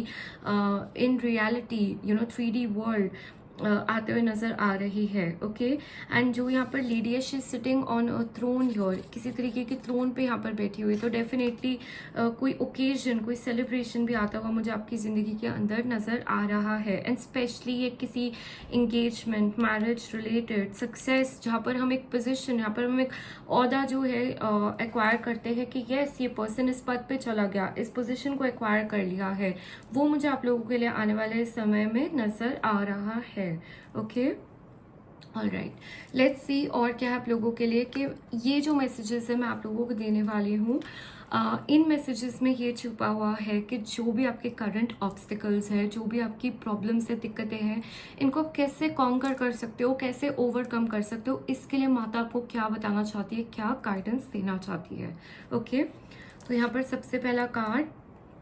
इन रियलिटी 3D वर्ल्ड आते हुए नज़र आ रही है। ओके, एंड जो यहाँ पर लेडी है, she is sitting on a throne your, किसी तरीके के थ्रोन पे यहाँ पर बैठी हुई है। तो डेफिनेटली कोई ओकेजन, कोई सेलिब्रेशन भी आता हुआ मुझे आपकी ज़िंदगी के अंदर नज़र आ रहा है। एंड स्पेशली ये किसी इंगेजमेंट, मैरिज रिलेटेड सक्सेस, जहाँ पर हम एक पोजिशन, यहाँ पर हम एक ओहदा जो है एक्वायर करते हैं कि यस ये पर्सन इस पद पे चला गया, इस पोजीशन को एक्वायर कर लिया है, वो मुझे आप लोगों के लिए आने वाले समय में नज़र आ रहा है। Okay, all right, let's see और क्या है आप लोगों के लिए कि ये जो मैसेजेस है मैं आप लोगों को देने वाली हूँ। इन मैसेजेस में ये छुपा हुआ है कि जो भी आपके करंट ऑब्स्टिकल्स हैं, जो भी आपकी प्रॉब्लम्स है, दिक्कतें हैं, इनको आप कैसे कॉन्कर कर सकते हो, कैसे ओवरकम कर सकते हो, इसके लिए माता आपको क्या बताना चाहती है, क्या गाइडेंस देना चाहती है। ओके, तो यहाँ पर सबसे पहला card,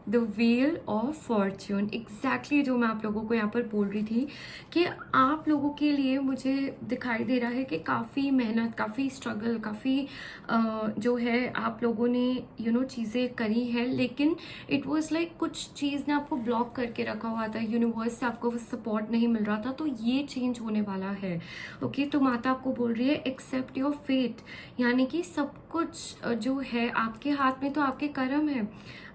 the wheel of Fortune. Exactly जो मैं आप लोगों को यहाँ पर बोल रही थी कि आप लोगों के लिए मुझे दिखाई दे रहा है कि काफ़ी मेहनत, काफ़ी स्ट्रगल, काफ़ी जो है आप लोगों ने चीज़ें करी हैं, लेकिन इट वाज लाइक कुछ चीज़ ने आपको ब्लॉक करके रखा हुआ था, यूनिवर्स से आपको सपोर्ट नहीं मिल रहा था, तो ये चेंज होने वाला है। ओके, तो माता आपको बोल रही है एक्सेप्ट योर फेट, यानी कि सब कुछ जो है आपके हाथ में, तो आपके कर्म है,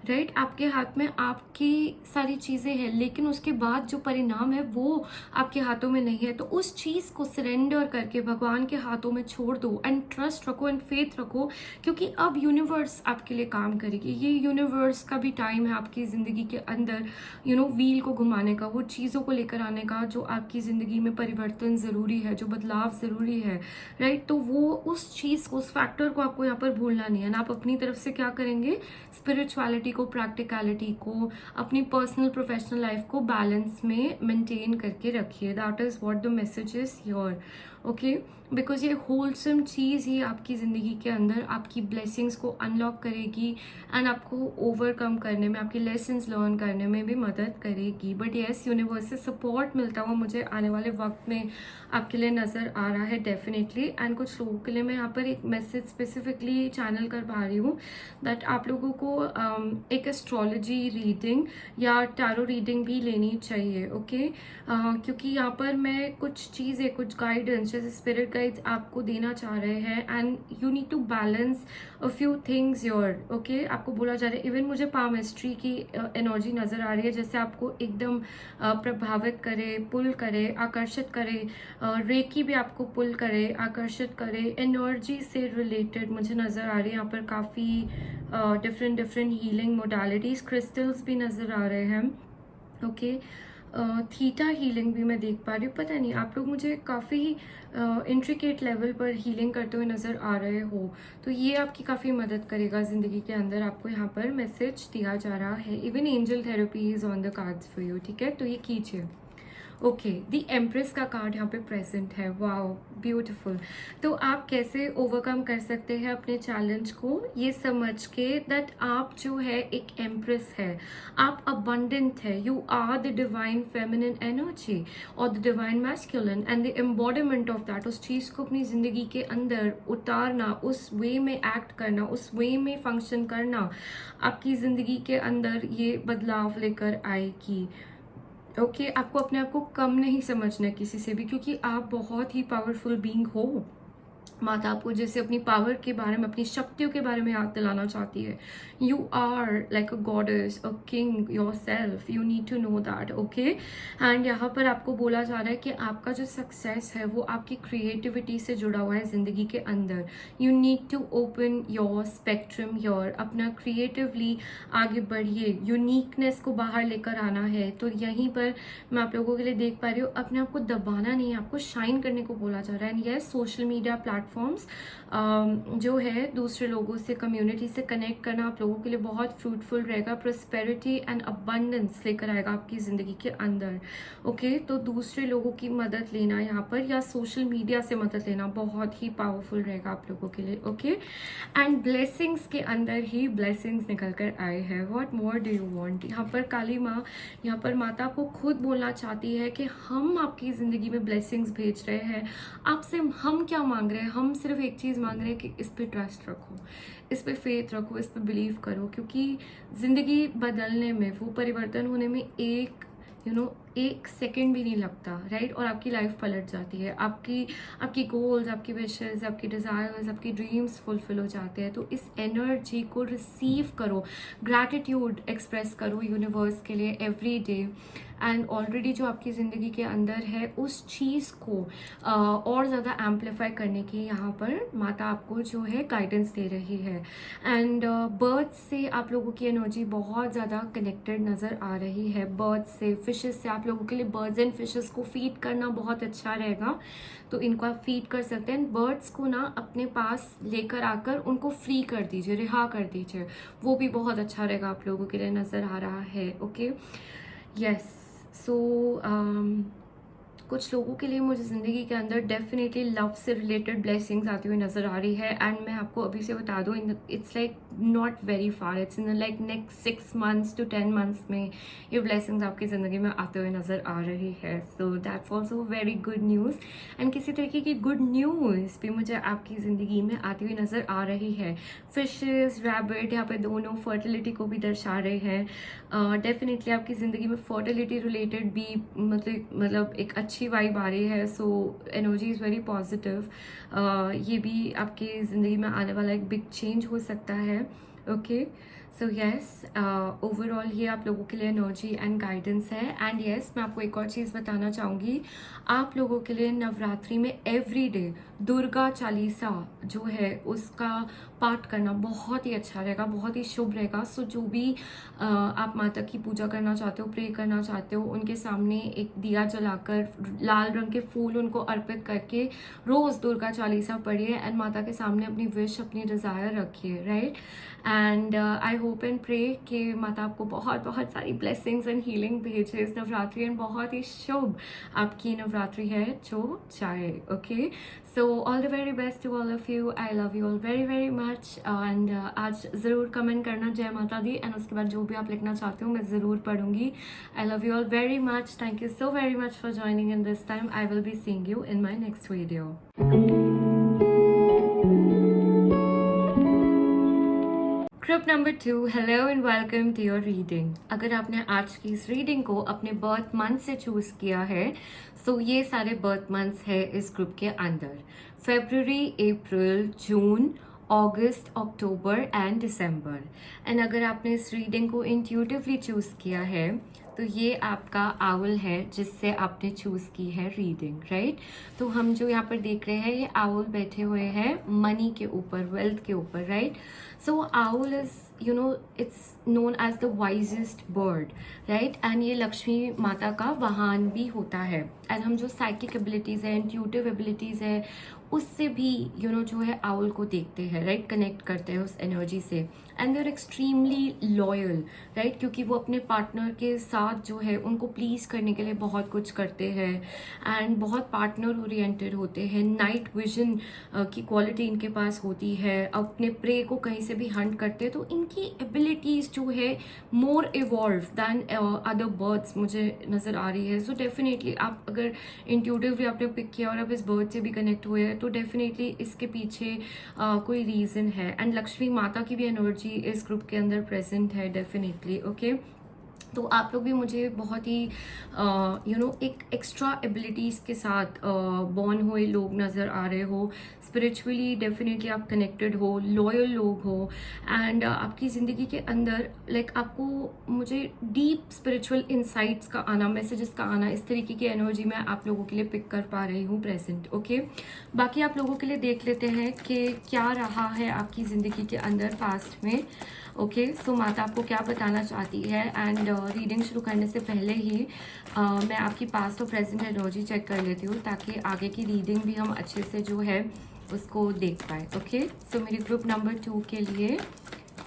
राइट, आपके हाथ में आपकी सारी चीज़ें हैं, लेकिन उसके बाद जो परिणाम है वो आपके हाथों में नहीं है। तो उस चीज़ को सरेंडर करके भगवान के हाथों में छोड़ दो एंड ट्रस्ट रखो एंड फेथ रखो, क्योंकि अब यूनिवर्स आपके लिए काम करेगी। ये यूनिवर्स का भी टाइम है आपकी ज़िंदगी के अंदर व्हील को घुमाने का, वो चीज़ों को लेकर आने का जो आपकी ज़िंदगी में परिवर्तन ज़रूरी है, जो बदलाव ज़रूरी है, राइट। तो वो उस चीज़ को, उस फैक्टर को आपको यहाँ पर भूलना नहीं है ना। आप अपनी तरफ से क्या करेंगे, स्पिरिचुअलिटी को, प्रैक्टिकलिटी को, अपनी पर्सनल प्रोफेशनल लाइफ को बैलेंस में मेंटेन करके रखिए। That is what the message is your. Okay, because ये होलसम चीज़ ही आपकी ज़िंदगी के अंदर आपकी ब्लेसिंग्स को अनलॉक करेगी एंड आपको ओवरकम करने में, आपके लेसन्स लर्न करने में भी मदद करेगी। बट येस, यूनिवर्स से सपोर्ट मिलता हुआ मुझे आने वाले वक्त में आपके लिए नज़र आ रहा है डेफिनेटली। एंड कुछ लोगों के लिए मैं यहाँ पर एक मैसेज स्पेसिफिकली चैनल कर पा रही हूँ दैट आप लोगों को एक एस्ट्रोलॉजी रीडिंग या टैरो रीडिंग भी लेनी चाहिए। ओके, क्योंकि यहाँ पर मैं कुछ चीज़ें, कुछ गाइडेंस जैसे स्पिरिट गाइड्स आपको देना चाह रहे हैं and you need to balance a few things your. Okay, आपको बोला जा रहा है, इवन मुझे पामिस्ट्री की एनर्जी नज़र आ रही है, जैसे आपको एकदम प्रभावित करे, पुल करे, आकर्षित करे, रेकी भी आपको पुल करे, आकर्षित करे, एनर्जी से रिलेटेड मुझे नज़र आ रही है यहाँ पर काफ़ी डिफरेंट हीलिंग मोडालिटीज़, क्रिस्टल्स भी नज़र आ रहे हैं। ओके, थीटा हीलिंग भी मैं देख पा रही हूँ। पता नहीं, आप लोग मुझे काफ़ी इंट्रिकेट लेवल पर हीलिंग करते हुए नज़र आ रहे हो, तो ये आपकी काफ़ी मदद करेगा ज़िंदगी के अंदर। आपको यहाँ पर मैसेज दिया जा रहा है, even angel therapy is on the cards for you. ठीक है, तो ये कीजिए। ओके, द एम्प्रेस का कार्ड यहाँ पे प्रेजेंट है। Wow, beautiful. तो आप कैसे ओवरकम कर सकते हैं अपने चैलेंज को, ये समझ के दैट आप जो है एक एम्प्रेस है, आप अबंडेंट है, you are the divine feminine energy और the divine masculine and the embodiment of that. उस चीज़ को अपनी ज़िंदगी के अंदर उतारना, उस वे में एक्ट करना, उस वे में फंक्शन करना, आपकी ज़िंदगी के अंदर ये बदलाव लेकर आएगी। ओके, आपको अपने आप को कम नहीं समझना है किसी से भी, क्योंकि आप बहुत ही पावरफुल बीइंग हो। माता आपको जैसे अपनी पावर के बारे में, अपनी शक्तियों के बारे में याद दिलाना चाहती है। You are like a goddess, a king yourself, you need to know that. Okay, and यहाँ पर आपको बोला जा रहा है कि आपका जो सक्सेस है वो आपकी क्रिएटिविटी से जुड़ा हुआ है ज़िंदगी के अंदर। You need to open your spectrum, your अपना क्रिएटिवली आगे बढ़िए, यूनिकनेस को बाहर लेकर आना है। तो यहीं पर मैं आप लोगों के लिए देख पा रही हूँ, अपने आप को दबाना नहीं है, आपको शाइन करने को बोला जा रहा है। And yes, social media platforms जो है दूसरे लोगों से, कम्युनिटी से कनेक्ट करना आप लोगों के लिए बहुत फ्रूटफुल रहेगा। प्रोस्पेरिटी एंड अबंडेंस लेकर आएगा आपकी ज़िंदगी के अंदर। ओके, तो दूसरे लोगों की मदद लेना यहाँ पर या सोशल मीडिया से मदद लेना बहुत ही पावरफुल रहेगा आप लोगों के लिए। ओके, एंड ब्लेसिंग्स के अंदर ही ब्लेसिंग्स निकल कर आए हैं। What more do you want. यहाँ पर काली माँ, यहाँ पर माता को खुद बोलना चाहती है कि हम आपकी ज़िंदगी में ब्लेसिंग्स भेज रहे हैं। आपसे हम क्या मांग रहे हैं? हम सिर्फ एक चीज़ मांग रहे हैं कि इस पे ट्रस्ट रखो, इस पे फेथ रखो, इस पे बिलीव करो, क्योंकि ज़िंदगी बदलने में, वो परिवर्तन होने में एक सेकंड भी नहीं लगता, राइट। और आपकी लाइफ पलट जाती है, आपकी गोल्स, आपकी विशेस, आपकी डिज़ायर्स, आपकी ड्रीम्स फुलफिल हो जाते हैं। तो इस एनर्जी को रिसीव करो, ग्रैटिट्यूड एक्सप्रेस करो यूनिवर्स के लिए एवरी डे। एंड ऑलरेडी जो आपकी ज़िंदगी के अंदर है उस चीज़ को और ज़्यादा एम्पलीफाई करने की यहाँ पर माता आपको जो है गाइडेंस दे रही है। एंड बर्ड्स से आप लोगों की एनर्जी बहुत ज़्यादा कनेक्टेड नज़र आ रही है। बर्ड्स से, फिशेस से, आप लोगों के लिए बर्ड्स एंड फिशेस को फीड करना बहुत अच्छा रहेगा, तो इनको आप फीड कर सकते हैं। बर्ड्स को ना अपने पास लेकर आकर उनको फ्री कर दीजिए, रिहा कर दीजिए, वो भी बहुत अच्छा रहेगा आप लोगों के लिए नज़र आ रहा है। Okay, yes. सो कुछ लोगों के लिए मुझे ज़िंदगी के अंदर डेफिनेटली लव से रिलेटेड ब्लेसिंग्स आती हुई नज़र आ रही है। एंड मैं आपको अभी से बता दूँ, it's like not very far, it's in like next 6 months to 10 months में ये ब्लेसिंग्स आपकी ज़िंदगी में आते हुए नज़र आ रही है। So that's also very good news. And किसी तरीके की गुड न्यूज़ भी मुझे आपकी ज़िंदगी में आती हुई नज़र आ रही है। फिशेस, रैबिट यहाँ पे दोनों फर्टिलिटी को भी दर्शा रहे हैं। डेफिनेटली आपकी ज़िंदगी में फर्टिलिटी रिलेटेड भी मतलब एक अच्छी वाइब आ रही है। So energy is very positive. ये भी आपकी ज़िंदगी में आने वाला एक बिग चेंज हो सकता है। ओके, सो यस, ओवरऑल ये आप लोगों के लिए एनर्जी एंड गाइडेंस है। एंड यस, मैं आपको एक और चीज़ बताना चाहूँगी, आप लोगों के लिए नवरात्रि में एवरी डे दुर्गा चालीसा जो है उसका पाठ करना बहुत ही अच्छा रहेगा, बहुत ही शुभ रहेगा। सो जो भी आप माता की पूजा करना चाहते हो, प्रे करना चाहते हो, उनके सामने एक दिया जलाकर लाल रंग के फूल उनको अर्पित करके रोज़ दुर्गा चालीसा पढ़िए एंड माता के सामने अपनी विश, अपनी डिज़ायर रखिए, right. And I hope and pray कि माता आपको बहुत बहुत सारी ब्लेसिंग्स एंड हीलिंग भेजे इस नवरात्रि, एंड बहुत ही शुभ आपकी नवरात्रि है जो जाए। Okay, so all the very best to all of you. I love you all very very much. And आज ज़रूर कमेंट करना जय माता दी, एंड उसके बाद जो भी आप लिखना चाहते हो मैं ज़रूर पढ़ूंगी। I love you all very much. Thank you so very much for joining in this time. I will be seeing you in my next video. Group number 2, hello and welcome to your reading. अगर आपने आज की इस reading को अपने birth month से choose किया है, सो ये सारे बर्थ मंथ्स है इस ग्रुप के अंदर, फरवरी, अप्रैल, जून, अगस्त, अक्टूबर एंड दिसंबर। एंड अगर आपने इस रीडिंग को इंट्यूटिवली चूज किया है तो ये आपका आउल है जिससे आपने चूज की है रीडिंग, राइट। तो हम जो यहाँ पर देख रहे हैं, ये आउल बैठे हुए हैं मनी के ऊपर, वेल्थ के ऊपर, right. So owl is it's known as the wisest bird, right? And ये लक्ष्मी माता का वाहन भी होता है। एंड हम जो साइकिक एबिलिटीज़ है, इंट्यूटिव एबिलिटीज़ है, उससे भी जो है आउल को देखते हैं, राइट, कनेक्ट करते हैं उस एनर्जी से। And they are extremely loyal, right, क्योंकि वो अपने पार्टनर के साथ जो है उनको प्लीज़ करने के लिए बहुत कुछ करते हैं एंड बहुत पार्टनर ओरिएंटेड होते हैं। नाइट विजन की क्वालिटी इनके पास होती है, अपने प्रे को कहीं से भी हंट करते हैं। तो इनकी एबिलिटीज़ जो है मोर इवॉल्व दैन अदर बर्ड्स मुझे नज़र आ रही है। सो डेफिनेटली आप अगर इंट्यूटिवली आपने पिक किया और आप इस बर्ड से भी कनेक्ट हुए हैं तो डेफिनेटली इसके पीछे कोई रीज़न है। एंड लक्ष्मी माता की भी एनर्जी इस ग्रुप के अंदर प्रेजेंट है डेफिनेटली। ओके, तो आप लोग भी मुझे बहुत ही एक एक्स्ट्रा एबिलिटीज़ के साथ बॉर्न हुए लोग नज़र आ रहे हो। स्पिरिचुअली डेफिनेटली आप कनेक्टेड हो, लॉयल लोग हो, एंड आपकी ज़िंदगी के अंदर आपको मुझे डीप स्पिरिचुअल इंसाइट्स का आना, मैसेजेस का आना, इस तरीके की एनर्जी मैं आप लोगों के लिए पिक कर पा रही हूँ प्रेजेंट। ओके, बाकी आप लोगों के लिए देख लेते हैं कि क्या रहा है आपकी ज़िंदगी के अंदर पास्ट में। ओके, सो माता आपको क्या बताना चाहती है। एंड रीडिंग शुरू करने से पहले ही मैं आपकी पास्ट और प्रेजेंट एनर्जी चेक कर लेती हूँ ताकि आगे की रीडिंग भी हम अच्छे से जो है उसको देख पाए. ओके, सो मेरे ग्रुप नंबर 2 के लिए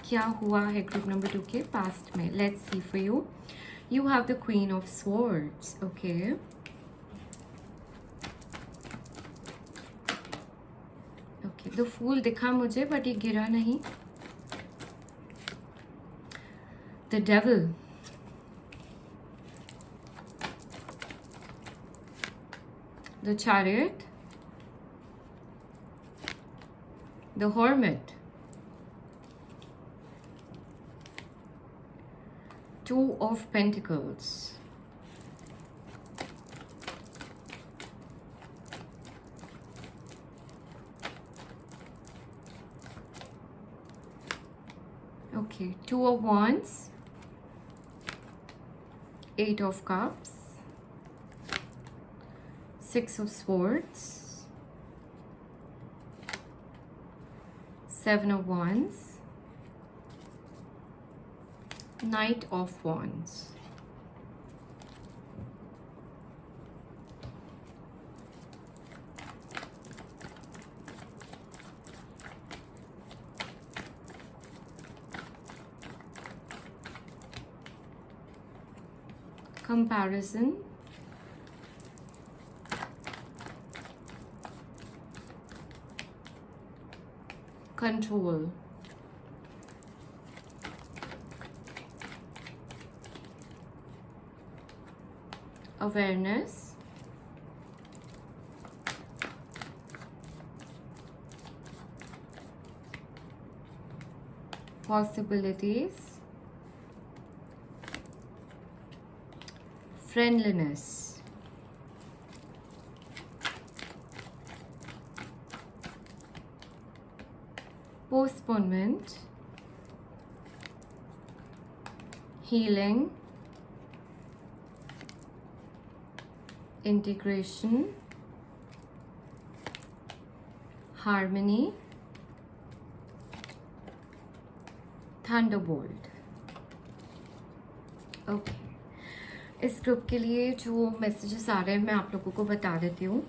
क्या हुआ है ग्रुप नंबर 2 के पास्ट में. Let's see for you. You have the queen of swords. Okay, okay, the fool दिखा मुझे बट ये गिरा नहीं. The devil, the chariot, the hermit, two of pentacles, okay, two of wands, eight of cups, six of swords, seven of wands, knight of wands. Comparison, control, awareness, possibilities, friendliness, postponement, healing, integration, harmony, thunderbolt. Okay, इस group के लिए जो messages आ रहे हैं मैं आप लोगों को बता देती हूँ.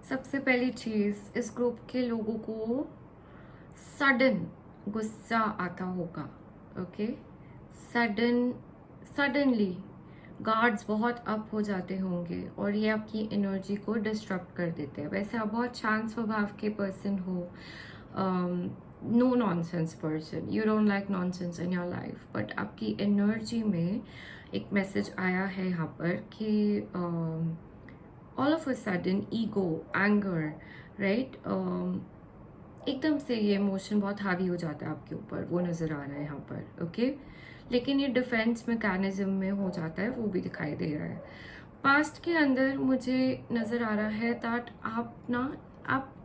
सबसे पहली चीज़, इस ग्रुप के लोगों को सडन गुस्सा आता होगा. ओके, सडनली गार्ड्स बहुत अप हो जाते होंगे और ये आपकी एनर्जी को डिस्टर्ब कर देते हैं. वैसे आप बहुत शांत स्वभाव के पर्सन हो, no nonsense person, you don't like nonsense in your life, but आपकी एनर्जी में एक मैसेज आया है यहाँ पर कि all of a sudden ego, anger, right, एकदम से ये इमोशन बहुत हावी हो जाता है आपके ऊपर, वो नज़र आ रहा है यहाँ पर. ओके, लेकिन ये डिफेंस मैकेनिज्म में हो जाता है, वो भी दिखाई दे रहा है. पास्ट के अंदर मुझे नज़र आ रहा है दैट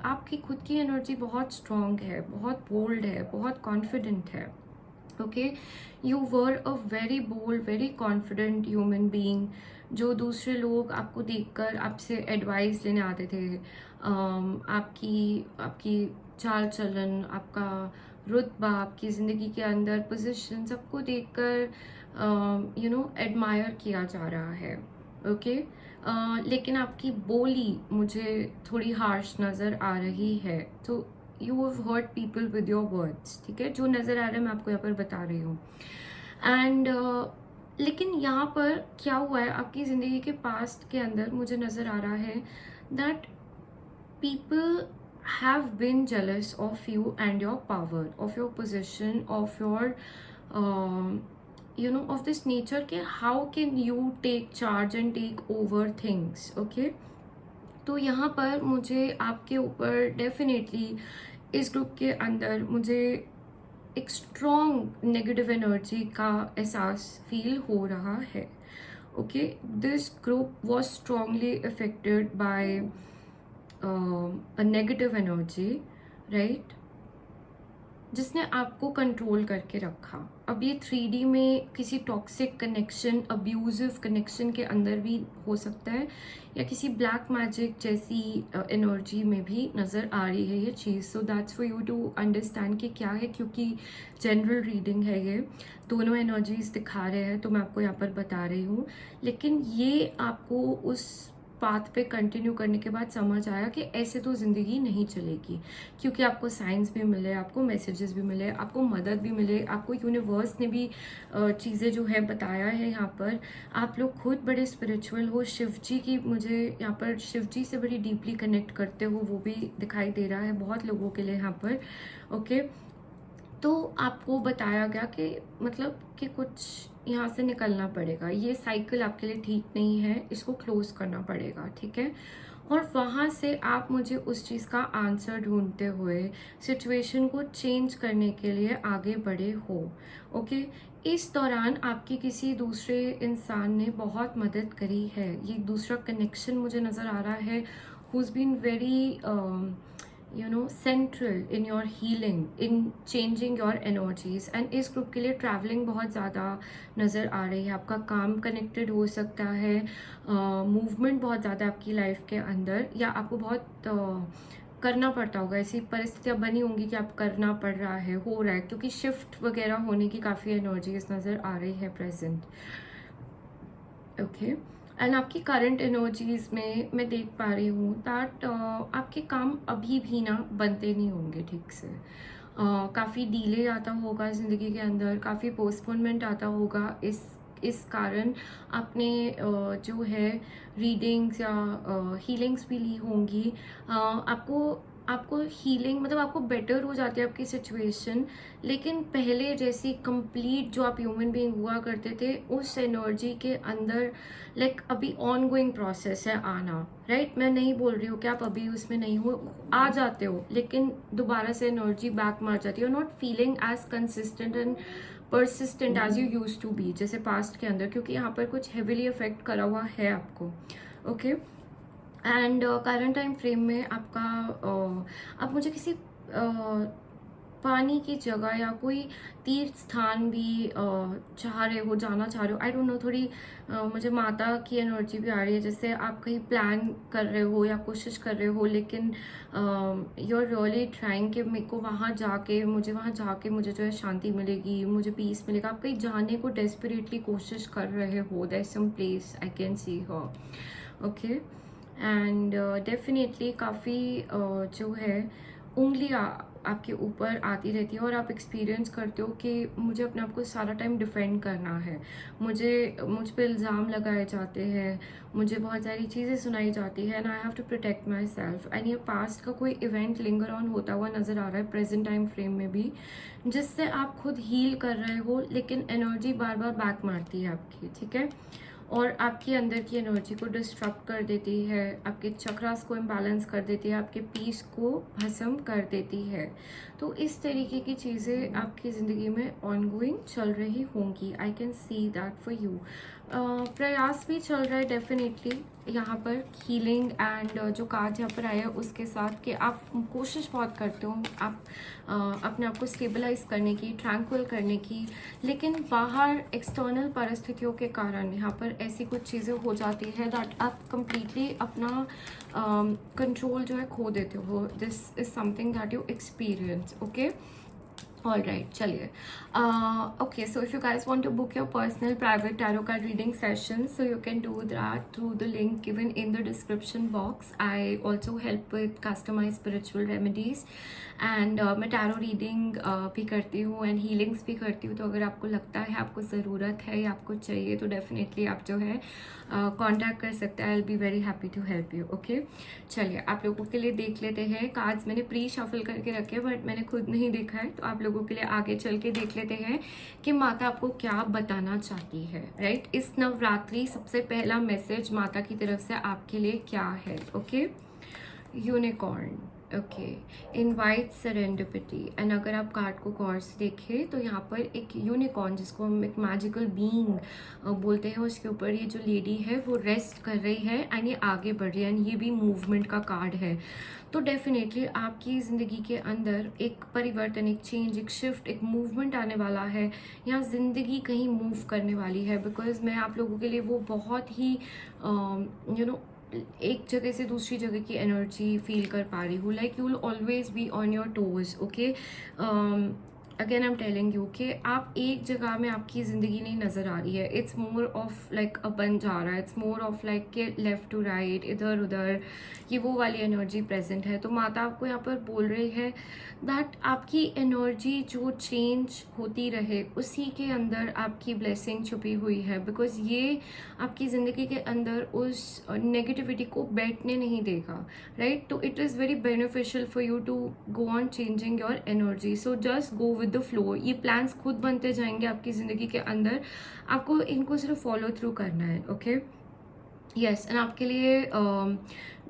आपकी खुद की एनर्जी बहुत स्ट्रॉन्ग है, बहुत बोल्ड है, बहुत कॉन्फिडेंट है. Okay, you were a very bold, very confident human being, जो दूसरे लोग आपको देखकर आपसे एडवाइस लेने आते थे. आपकी चाल चलन, आपका रुतबा, आपकी ज़िंदगी के अंदर पोजीशन, सबको देखकर एडमायर किया जा रहा है. ओके, लेकिन आपकी बोली मुझे थोड़ी हार्श नज़र आ रही है. तो you have hurt people with your words. ठीक है, जो नज़र आ रहा है मैं आपको यहाँ पर बता रही हूँ. एंड लेकिन यहाँ पर क्या हुआ है आपकी ज़िंदगी के पास्ट के अंदर, मुझे नज़र आ रहा है that people have been jealous of you and your power, of your position, of your of this nature ke how can you take charge and take over things. okay, तो यहाँ पर मुझे आपके ऊपर डेफिनेटली इस ग्रुप के अंदर मुझे एक स्ट्रॉन्ग नेगेटिव एनर्जी का एहसास फील हो रहा है. Okay, this group was strongly affected by a negative energy, right? जिसने आपको कंट्रोल करके रखा। अब ये 3D में किसी टॉक्सिक कनेक्शन, अब्यूजिव कनेक्शन के अंदर भी हो सकता है, या किसी ब्लैक मैजिक जैसी एनर्जी में भी नज़र आ रही है ये चीज़। So that's for you to understand कि क्या है, क्योंकि जनरल रीडिंग है, ये दोनों एनर्जीज दिखा रहे हैं, तो मैं आपको यहाँ पर बता रही हूँ। लेकिन ये आपको उस पाथ पे कंटिन्यू करने के बाद समझ आया कि ऐसे तो ज़िंदगी नहीं चलेगी, क्योंकि आपको साइंस भी मिले, आपको मैसेजेस भी मिले, आपको मदद भी मिले, आपको यूनिवर्स ने भी चीज़ें जो है बताया है। यहाँ पर आप लोग खुद बड़े स्पिरिचुअल हो, शिव जी की, मुझे यहाँ पर शिव जी से बड़ी डीपली कनेक्ट करते हो, वो भी दिखाई दे रहा है बहुत लोगों के लिए यहाँ पर। ओके, तो आपको बताया गया कि मतलब कि कुछ यहाँ से निकलना पड़ेगा, ये साइकिल आपके लिए ठीक नहीं है, इसको क्लोज करना पड़ेगा, ठीक है। और वहाँ से आप मुझे उस चीज़ का आंसर ढूंढते हुए सिचुएशन को चेंज करने के लिए आगे बढ़े हो। ओके, इस दौरान आपकी किसी दूसरे इंसान ने बहुत मदद करी है, ये दूसरा कनेक्शन मुझे नज़र आ रहा है, who's been very central in your healing, in changing your energies। and इस ग्रुप के लिए ट्रैवलिंग बहुत ज़्यादा नज़र आ रही है, आपका काम कनेक्टेड हो सकता है, मूवमेंट बहुत ज़्यादा आपकी लाइफ के अंदर, या आपको बहुत करना पड़ता होगा, ऐसी परिस्थितियाँ बनी होंगी कि आप करना पड़ रहा है, हो रहा है, क्योंकि शिफ्ट वगैरह होने की काफ़ी एनर्जीज नज़र आ रही है प्रेजेंट। ओके, एंड आपकी करंट एनर्जीज में मैं देख पा रही हूँ दैट आपके काम अभी भी ना बनते नहीं होंगे ठीक से, काफ़ी डीले आता होगा ज़िंदगी के अंदर, काफ़ी पोस्टपोनमेंट आता होगा। इस कारण आपने जो है रीडिंग्स या हीलिंग्स भी ली होंगी। आपको हीलिंग मतलब आपको बेटर हो जाती है आपकी सिचुएशन, लेकिन पहले जैसी कंप्लीट जो आप ह्यूमन बीइंग हुआ करते थे उस एनर्जी के अंदर लाइक अभी ऑन गोइंग प्रोसेस है आना, राइट। मैं नहीं बोल रही हूँ कि आप अभी उसमें नहीं हो, आ जाते हो, लेकिन दोबारा से एनर्जी बैक मार जाती है, not feeling as consistent and persistent as you used to be, जैसे पास्ट के अंदर, क्योंकि यहाँ पर कुछ हेविली अफेक्ट करा हुआ है आपको। Okay, and current time frame में आपका आप मुझे किसी पानी की जगह या कोई तीर्थ स्थान भी चाह रहे हो, जाना चाह रहे हो, आई डोंट नो, थोड़ी मुझे माता की एनर्जी भी आ रही है, जैसे आप कहीं प्लान कर रहे हो या कोशिश कर रहे हो, लेकिन यू आर रियली ट्राइंग कि मेरे को वहाँ जाके मुझे जो है शांति मिलेगी, मुझे पीस मिलेगा। आप कहीं जाने को डेस्परेटली कोशिश कर रहे हो, there is some place I can see her. Okay, and definitely काफ़ी जो है उंगलियाँ आपके ऊपर आती रहती है, और आप एक्सपीरियंस करते हो कि मुझे अपने आप को सारा टाइम डिफेंड करना है, मुझ पे इल्ज़ाम लगाए जाते हैं, मुझे बहुत सारी चीज़ें सुनाई जाती है, and I have to protect myself. And ये पास्ट का कोई इवेंट लिंगर ऑन होता हुआ नज़र आ रहा है प्रेजेंट टाइम फ्रेम में भी, जिससे आप खुद हील कर रहे हो, लेकिन एनर्जी बार बार बैक मारती है आपकी, ठीक है, और आपकी अंदर की एनर्जी को डिस्टर्ब कर देती है, आपके चक्रास को इम्बैलेंस कर देती है, आपके पीस को भस्म कर देती है। तो इस तरीके की चीज़ें आपकी ज़िंदगी में ऑनगोइंग चल रही होंगी, आई can see that for you. प्रयास भी चल रहा है डेफिनेटली यहाँ पर हीलिंग एंड जो कार्ड यहाँ पर आया है उसके साथ, कि आप कोशिश बहुत करते हो आप अपने आप को स्टेबलाइज करने की, ट्रैंक्विल करने की, लेकिन बाहर एक्सटर्नल परिस्थितियों के कारण यहाँ पर ऐसी कुछ चीज़ें हो जाती है दैट आप कंप्लीटली अपना कंट्रोल जो है खो देते हो। This is something that you experience. Okay, all right, chaliye. Okay, so if you guys want to book your personal private tarot card reading session, so you can do that through the link given in the description box. I also help with customized spiritual remedies and मैं tarot reading भी करती हूँ and healings भी करती हूँ। तो अगर आपको लगता है आपको ज़रूरत है या आपको चाहिए तो डेफिनेटली आप जो है कांटेक्ट कर सकते हैं। I will be very happy to help you. Okay, चलिए आप लोगों के लिए देख लेते हैं कार्ड्स। मैंने प्री शफल करके रखे बट मैंने खुद नहीं देखा है, तो आप लोगों के लिए आगे चल के देख लेते हैं कि माता आपको क्या बताना चाहती है। राइट, इस नवरात्रि सबसे पहला मैसेज माता की तरफ से आपके लिए क्या है। Okay, unicorn, okay, invite serendipity. And अगर आप कार्ड को गौर से देखें तो यहाँ पर एक यूनिकॉर्न, जिसको हम एक मैजिकल बीइंग बोलते हैं, उसके ऊपर ये जो लेडी है वो रेस्ट कर रही है एंड ये आगे बढ़ रही है एंड ये भी मूवमेंट का कार्ड है। तो डेफिनेटली आपकी ज़िंदगी के अंदर एक परिवर्तन, एक चेंज, एक शिफ्ट, एक मूवमेंट आने वाला है। यहाँ ज़िंदगी कहीं मूव करने वाली है, बिकॉज मैं आप लोगों के लिए वो बहुत ही एक जगह से दूसरी जगह की एनर्जी फील कर पा रही हूँ। Like you will always be on your toes. Okay, again I am telling you कि आप एक जगह में आपकी ज़िंदगी नहीं नज़र आ रही है। इट्स मोर ऑफ लाइक अपन जा रहा है, इट्स मोर ऑफ लाइक के लेफ़्ट टू राइट, इधर उधर, ये वो वाली एनर्जी प्रेजेंट है। तो माता आपको यहाँ पर बोल रही है दैट आपकी एनर्जी जो चेंज होती रहे, उसी के अंदर आपकी ब्लेसिंग छुपी हुई है, बिकॉज ये आपकी ज़िंदगी के अंदर उस नेगेटिविटी को बैठने नहीं देगा, राइट। तो it is very beneficial for you to go on changing your energy. So just go with the flow. ये प्लान्स खुद बनते जाएंगे आपकी ज़िंदगी के अंदर, आपको इनको सिर्फ फॉलो थ्रू करना है। Okay, yes. एंड आपके लिए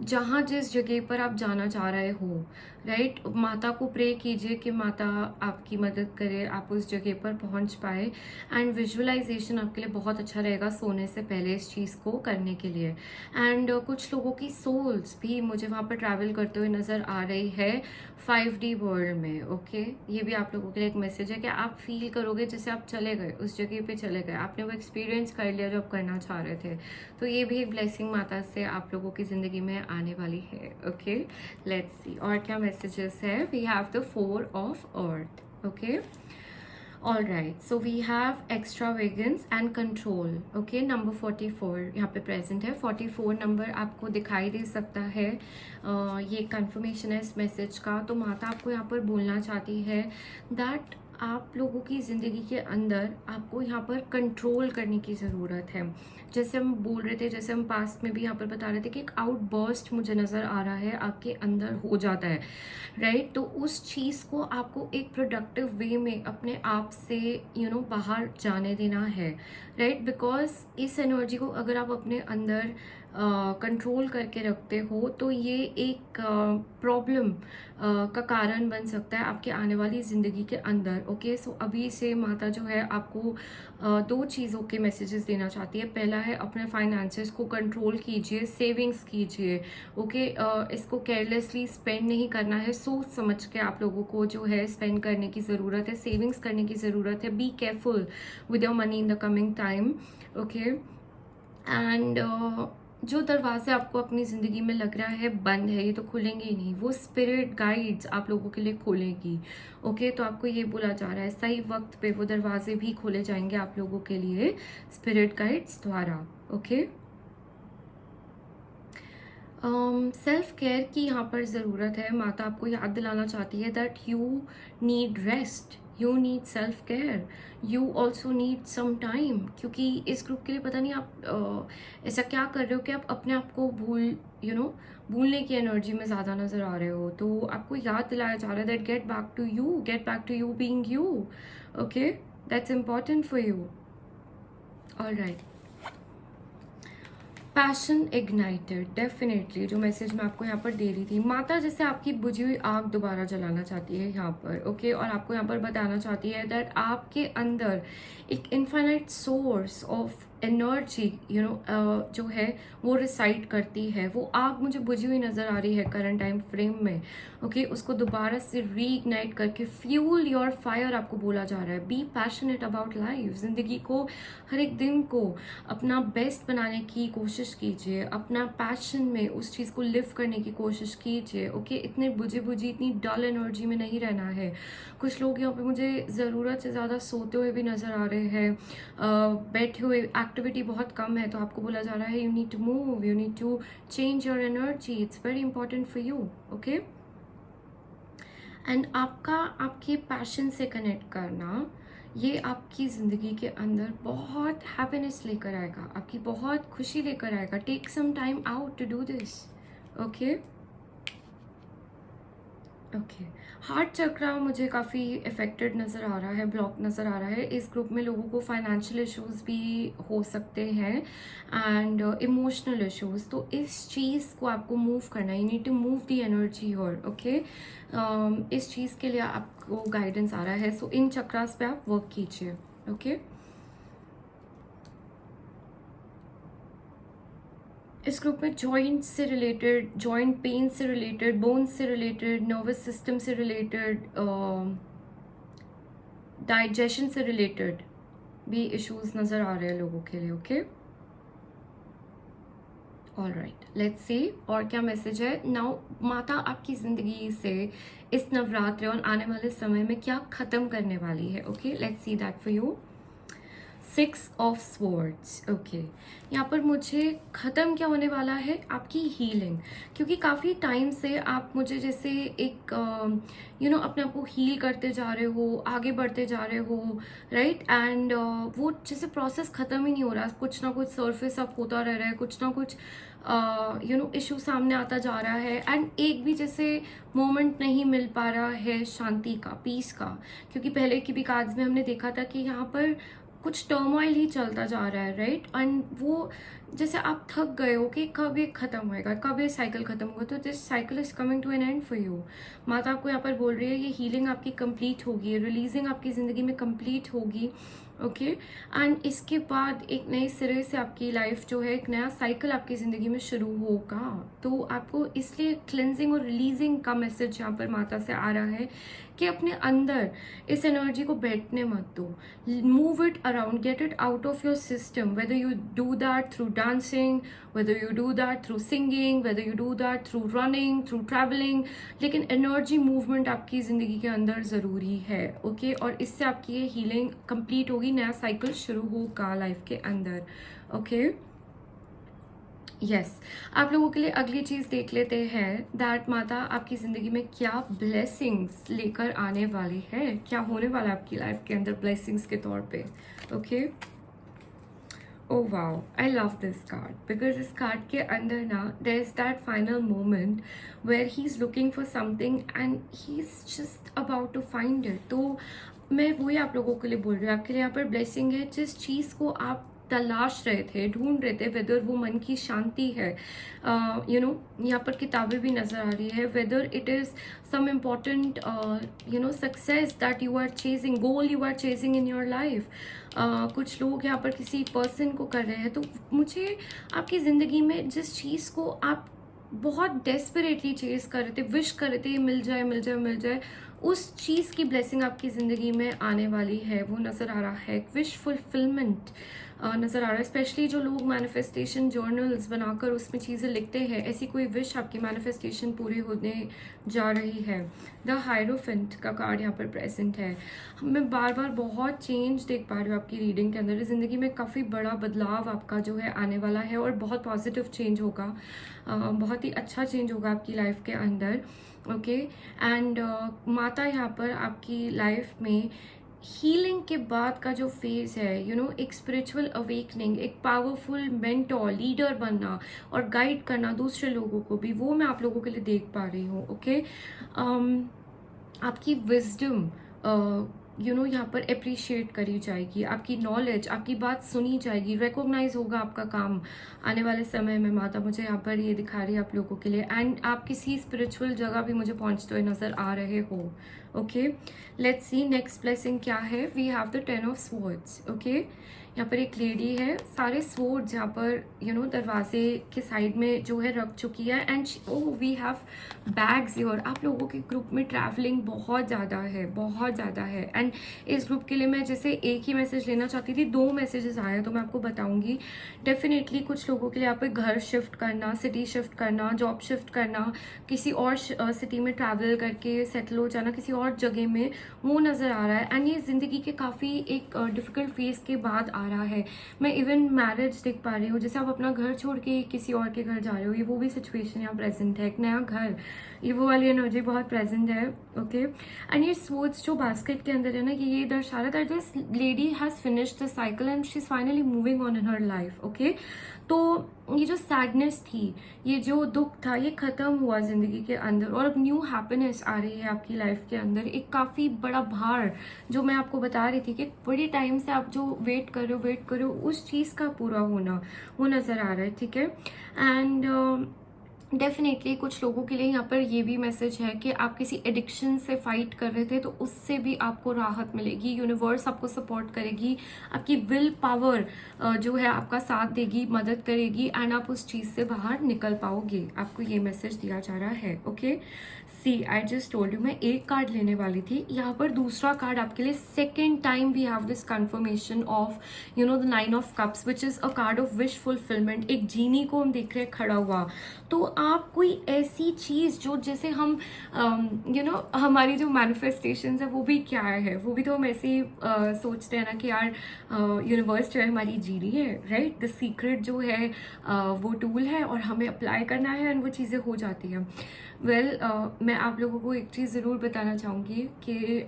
जहाँ जिस जगह पर आप जाना चाह रहे हो, राइट, माता को प्रे कीजिए कि माता आपकी मदद करे, आप उस जगह पर पहुँच पाए। एंड विजुअलाइजेशन आपके लिए बहुत अच्छा रहेगा सोने से पहले इस चीज़ को करने के लिए। एंड कुछ लोगों की सोल्स भी मुझे वहाँ पर ट्रैवल करते हुए नज़र आ रही है 5D वर्ल्ड में। ओके, ये भी आप लोगों के लिए एक मैसेज है कि आप फील करोगे जैसे आप चले गए, उस जगह पे चले गए, आपने वो एक्सपीरियंस कर लिया जो आप करना चाह रहे थे। तो ये भी एक ब्लेसिंग माता से आप लोगों की ज़िंदगी में आने वाली है। ओके, लेट्स सी और क्या मैसेजेस है। We have the 4 of earth. Okay, all right, so we have extravagance and control. Okay, number 44 यहाँ पे प्रेजेंट है। 44 नंबर आपको दिखाई दे सकता है। ये कंफर्मेशन है इस मैसेज का। तो माता आपको यहाँ पर बोलना चाहती है दैट आप लोगों की ज़िंदगी के अंदर आपको यहाँ पर कंट्रोल करने की ज़रूरत है। जैसे हम बोल रहे थे, जैसे हम पास्ट में भी यहाँ पर बता रहे थे कि एक आउटबर्स्ट मुझे नज़र आ रहा है आपके अंदर हो जाता है, राइट। तो उस चीज़ को आपको एक प्रोडक्टिव वे में अपने आप से बाहर जाने देना है, राइट। बिकॉज इस एनर्जी को अगर आप अपने अंदर कंट्रोल करके रखते हो तो ये एक प्रॉब्लम का कारण बन सकता है आपके आने वाली ज़िंदगी के अंदर। ओके, सो अभी से माता जो है आपको 2 चीज़ों के मैसेजेस देना चाहती है। पहला है अपने फाइनेंसेस को कंट्रोल कीजिए, सेविंग्स कीजिए। ओके, इसको केयरलेसली स्पेंड नहीं करना है, सोच समझ के आप लोगों को जो है स्पेंड करने की ज़रूरत है, सेविंग्स करने की ज़रूरत है। Be careful with your money in the coming time. Okay, and जो दरवाजे आपको अपनी ज़िंदगी में लग रहा है बंद है, ये तो खुलेंगे ही नहीं, वो स्पिरिट गाइड्स आप लोगों के लिए खोलेगी। ओके, तो आपको ये बोला जा रहा है सही वक्त पे वो दरवाजे भी खोले जाएंगे आप लोगों के लिए स्पिरिट गाइड्स द्वारा। ओके, सेल्फ केयर की यहाँ पर ज़रूरत है। माता आपको याद दिलाना चाहती है that you need rest, you need self care, you also need some time. क्योंकि इस ग्रुप के लिए पता नहीं आप ऐसा क्या कर रहे हो कि आप अपने आप को भूलने की एनर्जी में ज़्यादा नज़र आ रहे हो। तो आपको याद दिलाया जा रहा है that get back to you being you. Okay, that's important for you. All right, passion ignited, definitely जो मैसेज मैं आपको यहाँ पर दे रही थी, माता जैसे आपकी बुझी हुई आग दोबारा जलाना चाहती है यहाँ पर। ओके, और आपको यहाँ पर बताना चाहती है दैट आपके अंदर एक इनफाइनाइट सोर्स ऑफ एनर्जी जो है वो रिसाइड करती है। वो आग मुझे बुझी हुई नज़र आ रही है करंट टाइम फ्रेम में। ओके, उसको दोबारा से रीइग्नाइट करके फ्यूल योर फायर आपको बोला जा रहा है। बी पैशनेट अबाउट लाइफ, ज़िंदगी को हर एक दिन को अपना बेस्ट बनाने की कोशिश कीजिए, अपना पैशन में उस चीज़ को लिव करने की कोशिश कीजिए। ओके, इतने बुझी इतनी डल एनर्जी में नहीं रहना है। कुछ लोग यहाँ पे मुझे ज़रूरत से ज़्यादा सोते हुए भी नज़र आ रहे हैं, बैठे हुए, एक्टिविटी बहुत कम है। तो आपको बोला जा रहा है you need to move, you need to change your energy, it's very important for you. Okay, and आपके पैशन से कनेक्ट करना, ये आपकी ज़िंदगी के अंदर बहुत हैप्पीनेस लेकर आएगा, आपकी बहुत खुशी लेकर आएगा। Take some time out to do this. Okay, okay, heart chakra मुझे काफ़ी इफ़ेक्टेड नज़र आ रहा है, ब्लॉक नज़र आ रहा है। इस ग्रुप में लोगों को फाइनेंशियल इश्यूज़ भी हो सकते हैं एंड इमोशनल इश्यूज़। तो इस चीज़ को आपको मूव करना है, you need to move the energy here, okay. इस चीज़ के लिए आपको गाइडेंस आ रहा है, सो इन चक्रास पे आप वर्क कीजिए, ओके। इस ग्रुप में जॉइंट से रिलेटेड, जॉइंट पेन से रिलेटेड, बोन्स से रिलेटेड, नर्वस सिस्टम से रिलेटेड, डाइजेशन से रिलेटेड भी इश्यूज नज़र आ रहे हैं लोगों के लिए, okay. All right, let's see और क्या मैसेज है नाउ। माता आपकी ज़िंदगी से इस नवरात्रि और आने वाले समय में क्या ख़त्म करने वाली है, okay. Let's see that for you. 6 of swords, okay. यहाँ पर मुझे ख़त्म क्या होने वाला है, आपकी हीलिंग। क्योंकि काफ़ी टाइम से आप मुझे जैसे एक अपने आप को हील करते जा रहे हो, आगे बढ़ते जा रहे हो, राइट। एंड वो जैसे प्रोसेस ख़त्म ही नहीं हो रहा, कुछ ना कुछ सरफेस अप होता रह रहा है, कुछ ना कुछ इशू सामने आता जा रहा है। एंड एक भी जैसे मोमेंट नहीं मिल पा रहा है शांति का, पीस का। क्योंकि पहले की भी कार्ड्स में हमने देखा था कि यहाँ पर कुछ टर्मोइल ही चलता जा रहा है, राइट। एंड वो जैसे आप थक गए हो कि कब ये खत्म होएगा, कब ये साइकिल खत्म होगा। तो this cycle is coming to an end for you. माता आपको यहाँ पर बोल रही है ये हीलिंग आपकी कंप्लीट होगी, रिलीजिंग आपकी ज़िंदगी में कंप्लीट होगी, ओके। एंड इसके बाद एक नए सिरे से आपकी लाइफ जो है, एक नया साइकिल आपकी ज़िंदगी में शुरू होगा। तो आपको इसलिए क्लेंजिंग और रिलीजिंग का मैसेज यहाँ पर माता से आ रहा है कि अपने अंदर इस एनर्जी को बैठने मत दो, move it around, get it out of your system, whether you do that through dancing, whether you do that through singing, whether you do that through running, through travelling. लेकिन एनर्जी मूवमेंट आपकी ज़िंदगी के अंदर ज़रूरी है, okay. और इससे आपकी ये हीलिंग कंप्लीट होगी, नया साइकिल शुरू होगा लाइफ के अंदर, ओके। यस, आप लोगों के लिए अगली चीज़ देख लेते हैं दैट माता आपकी ज़िंदगी में क्या ब्लेसिंग्स लेकर आने वाली है, क्या होने वाला है आपकी लाइफ के अंदर ब्लेसिंग्स के तौर पे, okay. Oh wow, I love this card because इस कार्ड के अंदर ना there is that final moment where he is looking for something and he is just about to find it. तो मैं वही आप लोगों के लिए बोल रही हूँ, आपके लिए यहाँ पर ब्लेसिंग है। जिस चीज़ को आप तलाश रहे थे, ढूंढ रहे थे, वेदर वो मन की शांति है, यहाँ पर किताबें भी नज़र आ रही है, whether it is some important success that you are chasing, goal you are chasing in your life. कुछ लोग यहाँ पर किसी पर्सन को कर रहे हैं। तो मुझे आपकी ज़िंदगी में जिस चीज़ को आप बहुत डेस्परेटली चेज कर रहे थे, विश कर रहे थे मिल जाए मिल जाए मिल जाए, उस चीज़ की ब्लेसिंग आपकी ज़िंदगी में आने वाली है, वो नज़र आ रहा है। विश फुलफिलमेंट नज़र आ रहा है। स्पेशली जो लोग मैनिफेस्टेशन जर्नल्स बनाकर उसमें चीज़ें लिखते हैं, ऐसी कोई विश आपकी मैनिफेस्टेशन पूरी होने जा रही है। द हायरोफेंट का कार्ड यहाँ पर प्रेजेंट है। मैं बार बार बहुत चेंज देख पा रही हूँ आपकी रीडिंग के अंदर। ज़िंदगी में काफ़ी बड़ा बदलाव आपका जो है आने वाला है और बहुत पॉजिटिव चेंज होगा, बहुत ही अच्छा चेंज होगा आपकी लाइफ के अंदर, ओके। एंड माता यहाँ पर आपकी लाइफ में हीलिंग के बाद का जो फेज है, एक स्पिरिचुअल अवेकनिंग, एक पावरफुल मेंटोर, लीडर बनना और गाइड करना दूसरे लोगों को भी, वो मैं आप लोगों के लिए देख पा रही हूँ, ओके। आपकी विजडम यहाँ पर अप्रिशिएट करी जाएगी, आपकी नॉलेज, आपकी बात सुनी जाएगी, रिकॉग्नाइज होगा आपका काम आने वाले समय में। माता मुझे यहाँ पर ये दिखा रही है आप लोगों के लिए। एंड आप किसी स्पिरिचुअल जगह भी मुझे पहुँचते हुए नज़र आ रहे हो, okay. Let's see next blessing क्या है। We have the 10 of swords, okay. यहाँ पर एक लेडी है, सारे स्वॉर्ड्स यहाँ पर दरवाजे के साइड में जो है रख चुकी है। And we have bags your. आप लोगों के ग्रुप में ट्रैवलिंग बहुत ज़्यादा है, बहुत ज़्यादा है। एंड इस ग्रुप के लिए मैं जैसे एक ही मैसेज लेना चाहती थी, 2 मैसेजेस आए तो मैं आपको बताऊंगी। डेफिनेटली कुछ लोगों के लिए यहाँ पे घर शिफ्ट करना, सिटी शिफ्ट करना, जॉब शिफ्ट करना, किसी और सिटी में ट्रैवल करके सेटल हो जाना किसी और जगह में, वो नज़र आ रहा है। एंड ये ज़िंदगी के काफ़ी एक डिफ़िकल्ट फेज़ के बाद आ रहा है। मैं इवन मैरिज देख पा रही हूँ, जैसे आप अपना घर छोड़ के किसी और के घर जा रहे हो, ये वो भी सिचुएशन यहाँ प्रेजेंट है। एक नया घर, ये वो वाली एनर्जी बहुत प्रेजेंट है, ओके। एंड ये स्वॉर्ड्स जो बास्केट के अंदर है ना, ये दर्शा रहा था this lady has finished the cycle and she is finally moving on in her life, okay. तो ये जो सैडनेस थी, ये जो दुख था, ये ख़त्म हुआ ज़िंदगी के अंदर और अब न्यू हैप्पीनेस आ रही है आपकी लाइफ के अंदर। एक काफ़ी बड़ा भार जो मैं आपको बता रही थी कि बड़े टाइम से आप जो वेट कर रहे हो उस चीज़ का पूरा होना वो नज़र आ रहा है, ठीक है। एंड डेफिनेटली कुछ लोगों के लिए यहाँ पर ये भी मैसेज है कि आप किसी एडिक्शन से फाइट कर रहे थे तो उससे भी आपको राहत मिलेगी। यूनिवर्स आपको सपोर्ट करेगी, आपकी विल पावर जो है आपका साथ देगी, मदद करेगी एंड आप उस चीज़ से बाहर निकल पाओगे। आपको ये मैसेज दिया जा रहा है, okay. See I just told you, मैं एक कार्ड लेने वाली थी, यहाँ पर दूसरा कार्ड आपके लिए second time we have this confirmation of the 9 of cups which is a card of wish fulfilment. एक जीनी को हम देख रहे हैं खड़ा हुआ, तो आप कोई ऐसी चीज़ जो जैसे हम हमारी जो मैनिफेस्टेशंस है वो भी क्या है, वो भी तो हम ऐसे ही सोचते हैं ना कि यार यूनिवर्स जो है हमारी जीनी है, राइट। द सीक्रेट जो है वो टूल है और हमें अप्लाई करना है एंड वो चीज़ें हो जाती हैं। मैं आप लोगों को एक चीज़ ज़रूर बताना चाहूँगी कि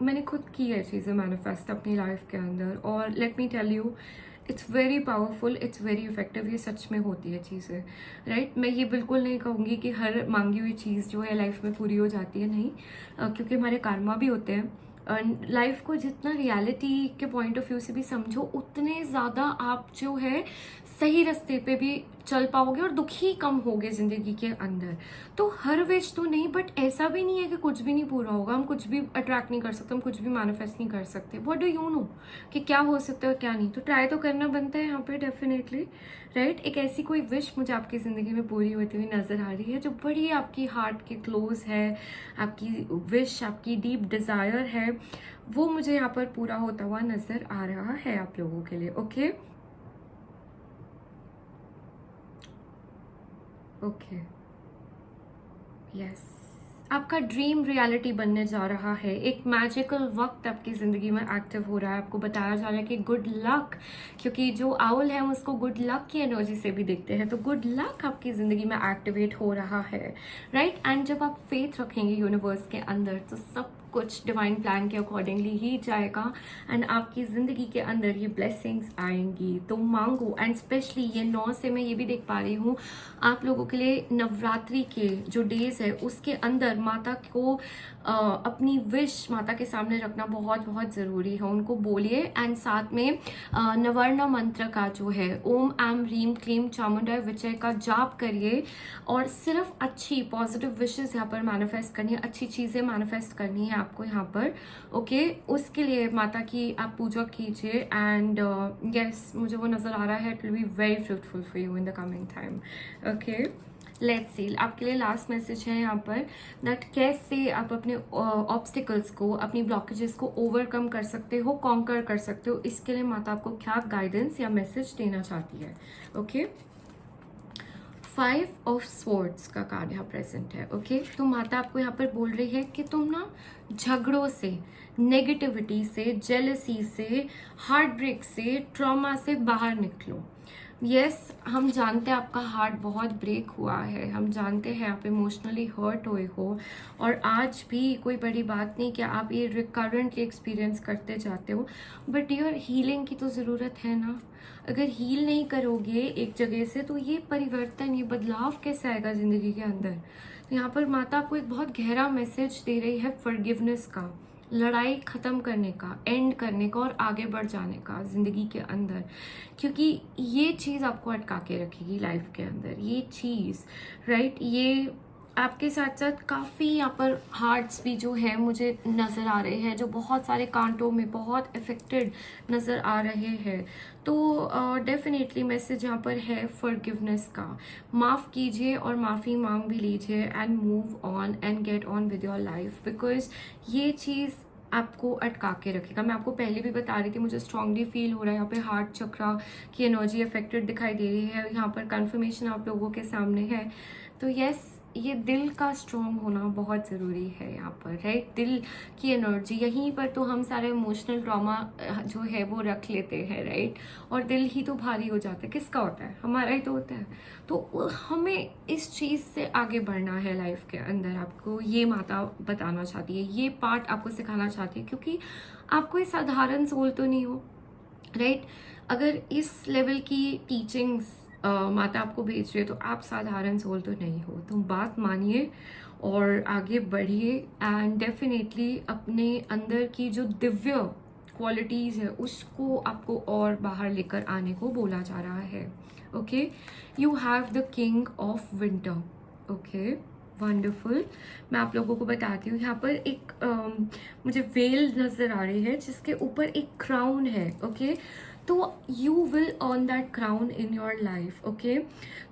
मैंने खुद की है चीज़ें मैनिफेस्ट अपनी लाइफ के अंदर और let me tell you it's very powerful, it's very effective. ये सच में होती है चीज़ें, राइट। मैं ये बिल्कुल नहीं कहूँगी कि हर मांगी हुई चीज़ जो है लाइफ में पूरी हो जाती है, नहीं, क्योंकि हमारे कर्मा भी होते हैं। लाइफ को जितना रियलिटी के पॉइंट ऑफ व्यू से भी समझो उतने ज़्यादा आप जो है सही रास्ते पे भी चल पाओगे और दुखी कम होगे ज़िंदगी के अंदर। तो हर विश तो नहीं, बट ऐसा भी नहीं है कि कुछ भी नहीं पूरा होगा, हम कुछ भी अट्रैक्ट नहीं कर सकते, हम कुछ भी मैनिफेस्ट नहीं कर सकते। व्हाट डू यू नो कि क्या हो सकता है और क्या नहीं, तो ट्राई तो करना बनता है यहाँ पे डेफिनेटली, राइट। एक ऐसी कोई विश मुझे आपकी ज़िंदगी में पूरी होती हुई नज़र आ रही है जो बड़ी आपकी हार्ट के क्लोज है, आपकी विश, आपकी डीप डिज़ायर है, वो मुझे यहाँ पर पूरा होता हुआ नज़र आ रहा है आप लोगों के लिए, ओके ओके यस। आपका ड्रीम रियलिटी बनने जा रहा है, एक मैजिकल वक्त आपकी ज़िंदगी में एक्टिव हो रहा है। आपको बताया जा रहा है कि गुड लक, क्योंकि जो आउल है हम उसको गुड लक की एनर्जी से भी देखते हैं, तो गुड लक आपकी ज़िंदगी में एक्टिवेट हो रहा है, राइट। एंड जब आप फेथ रखेंगे यूनिवर्स के अंदर तो सब कुछ डिवाइन प्लान के अकॉर्डिंगली ही जाएगा एंड आपकी ज़िंदगी के अंदर ये ब्लेसिंग्स आएंगी। तो मांगो, एंड स्पेशली ये 9 से मैं ये भी देख पा रही हूँ आप लोगों के लिए नवरात्रि के जो डेज है उसके अंदर माता को अपनी विश माता के सामने रखना बहुत बहुत ज़रूरी है। उनको बोलिए एंड साथ में नवर्ण मंत्र का जो है ओम ऐम ह्रीम क्लीम चामुंडाय विजय का जाप करिए और सिर्फ अच्छी पॉजिटिव विशेस यहाँ पर मैनिफेस्ट करनी है, अच्छी चीज़ें मैनिफेस्ट करनी है आपको यहाँ पर, ओके। उसके लिए माता की आप पूजा कीजिए एंड यस मुझे वो नज़र आ रहा है, it will be very fruitful for you in the coming time, okay. Let's सी आपके लिए लास्ट मैसेज है यहाँ पर दैट कैसे आप अपने ऑब्स्टिकल्स को, अपनी ब्लॉकेजेस को ओवरकम कर सकते हो, कॉन्कर कर सकते हो। इसके लिए माता आपको क्या गाइडेंस या मैसेज देना चाहती है, ओके। 5 ऑफ स्वॉर्ड्स का कार्ड यहाँ प्रेजेंट है, ओके। तो माता आपको यहाँ पर बोल रही है कि तुम ना झगड़ों से, नेगेटिविटी से, जेलसी से, हार्ट ब्रेक से, ट्रॉमा से बाहर निकलो। यस हम जानते हैं आपका हार्ट बहुत ब्रेक हुआ है, हम जानते हैं आप इमोशनली हर्ट हुए हो और आज भी कोई बड़ी बात नहीं कि आप ये रिकरेंटली एक्सपीरियंस करते जाते हो, बट योर हीलिंग की तो ज़रूरत है ना। अगर हील नहीं करोगे एक जगह से तो ये परिवर्तन, ये बदलाव कैसे आएगा ज़िंदगी के अंदर। तो यहाँ पर माता आपको एक बहुत गहरा मैसेज दे रही है फॉरगिवनेस का, लड़ाई ख़त्म करने का, एंड करने का और आगे बढ़ जाने का ज़िंदगी के अंदर, क्योंकि ये चीज़ आपको अटका के रखेगी लाइफ के अंदर, ये चीज़, राइट। ये आपके साथ साथ काफ़ी यहाँ पर हार्ट्स भी जो है मुझे नज़र आ रहे हैं जो बहुत सारे कांटों में बहुत अफेक्टेड नज़र आ रहे हैं। तो डेफिनेटली मैसेज यहाँ पर है फॉरगिवनेस का, माफ़ कीजिए और माफ़ी मांग भी लीजिए and move on and get on with your life, because ये चीज़ आपको अटका के रखेगा। मैं आपको पहले भी बता रही थी, मुझे स्ट्रांगली फील हो रहा है यहाँ पे हार्ट चक्रा की एनर्जी अफेक्टेड दिखाई दे रही है, यहाँ पर कंफर्मेशन आप लोगों के सामने है। तो यस ये दिल का स्ट्रॉन्ग होना बहुत ज़रूरी है यहाँ पर, राइट। दिल की एनर्जी, यहीं पर तो हम सारे इमोशनल ट्रॉमा जो है वो रख लेते हैं, राइट। और दिल ही तो भारी हो जाता है, किसका होता है, हमारा ही तो होता है। तो हमें इस चीज़ से आगे बढ़ना है लाइफ के अंदर, आपको ये माता बताना चाहती है, ये पार्ट आपको सिखाना चाहती है, क्योंकि आप कोई साधारण सोल तो नहीं हो, राइट। अगर इस लेवल की टीचिंग्स माता आपको भेज रही है, तो आप साधारण सोल तो नहीं हो। तुम बात मानिए और आगे बढ़िए, एंड डेफिनेटली अपने अंदर की जो दिव्य क्वालिटीज़ है उसको आपको और बाहर लेकर आने को बोला जा रहा है। Okay, you have the king of winter. Okay, wonderful. मैं आप लोगों को बताती हूँ, यहाँ पर एक मुझे वेल नज़र आ रही है जिसके ऊपर एक क्राउन है। ओके, तो you will earn that crown in your life. Okay,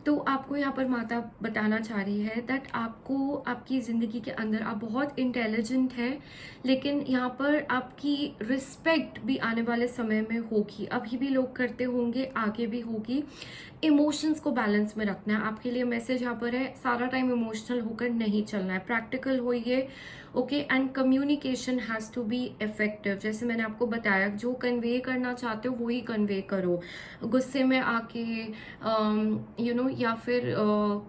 तो आपको यहाँ पर माता बताना चाह रही है दैट आपको आपकी ज़िंदगी के अंदर आप बहुत इंटेलिजेंट है, लेकिन यहाँ पर आपकी रिस्पेक्ट भी आने वाले समय में होगी। अभी भी लोग करते होंगे, आगे भी होगी। इमोशंस को बैलेंस में रखना है आपके लिए मैसेज यहाँ पर है। सारा टाइम इमोशनल होकर नहीं चलना है, प्रैक्टिकल होइए। Okay, and communication has to be effective. जैसे मैंने आपको बताया, जो कन्वे करना चाहते हो वही कन्वे करो। गुस्से में आके या फिर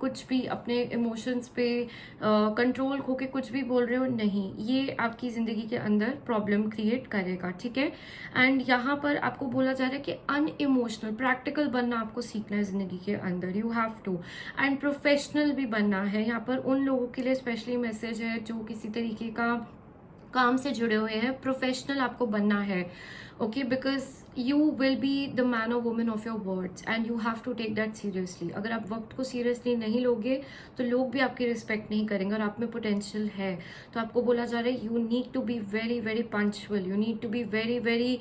कुछ भी अपने इमोशंस पे कंट्रोल खो के कुछ भी बोल रहे हो, नहीं, ये आपकी ज़िंदगी के अंदर प्रॉब्लम क्रिएट करेगा। ठीक है, एंड यहाँ पर आपको बोला जा रहा है कि अनइमोशनल प्रैक्टिकल बनना आपको सीखना है ज़िंदगी के अंदर। You have to, and professional भी बनना है। यहाँ पर उन लोगों के लिए स्पेशली मैसेज है जो किसी तरीके का काम से जुड़े हुए हैं। प्रोफेशनल आपको बनना है। Okay, because you will be the man और women of your words and you have to take that seriously. अगर आप वक्त को सीरियसली नहीं लोगे तो लोग भी आपकी रिस्पेक्ट नहीं करेंगे, और आप में पोटेंशियल है। तो आपको बोला जा रहा है you need to be very very punctual, you need to be very very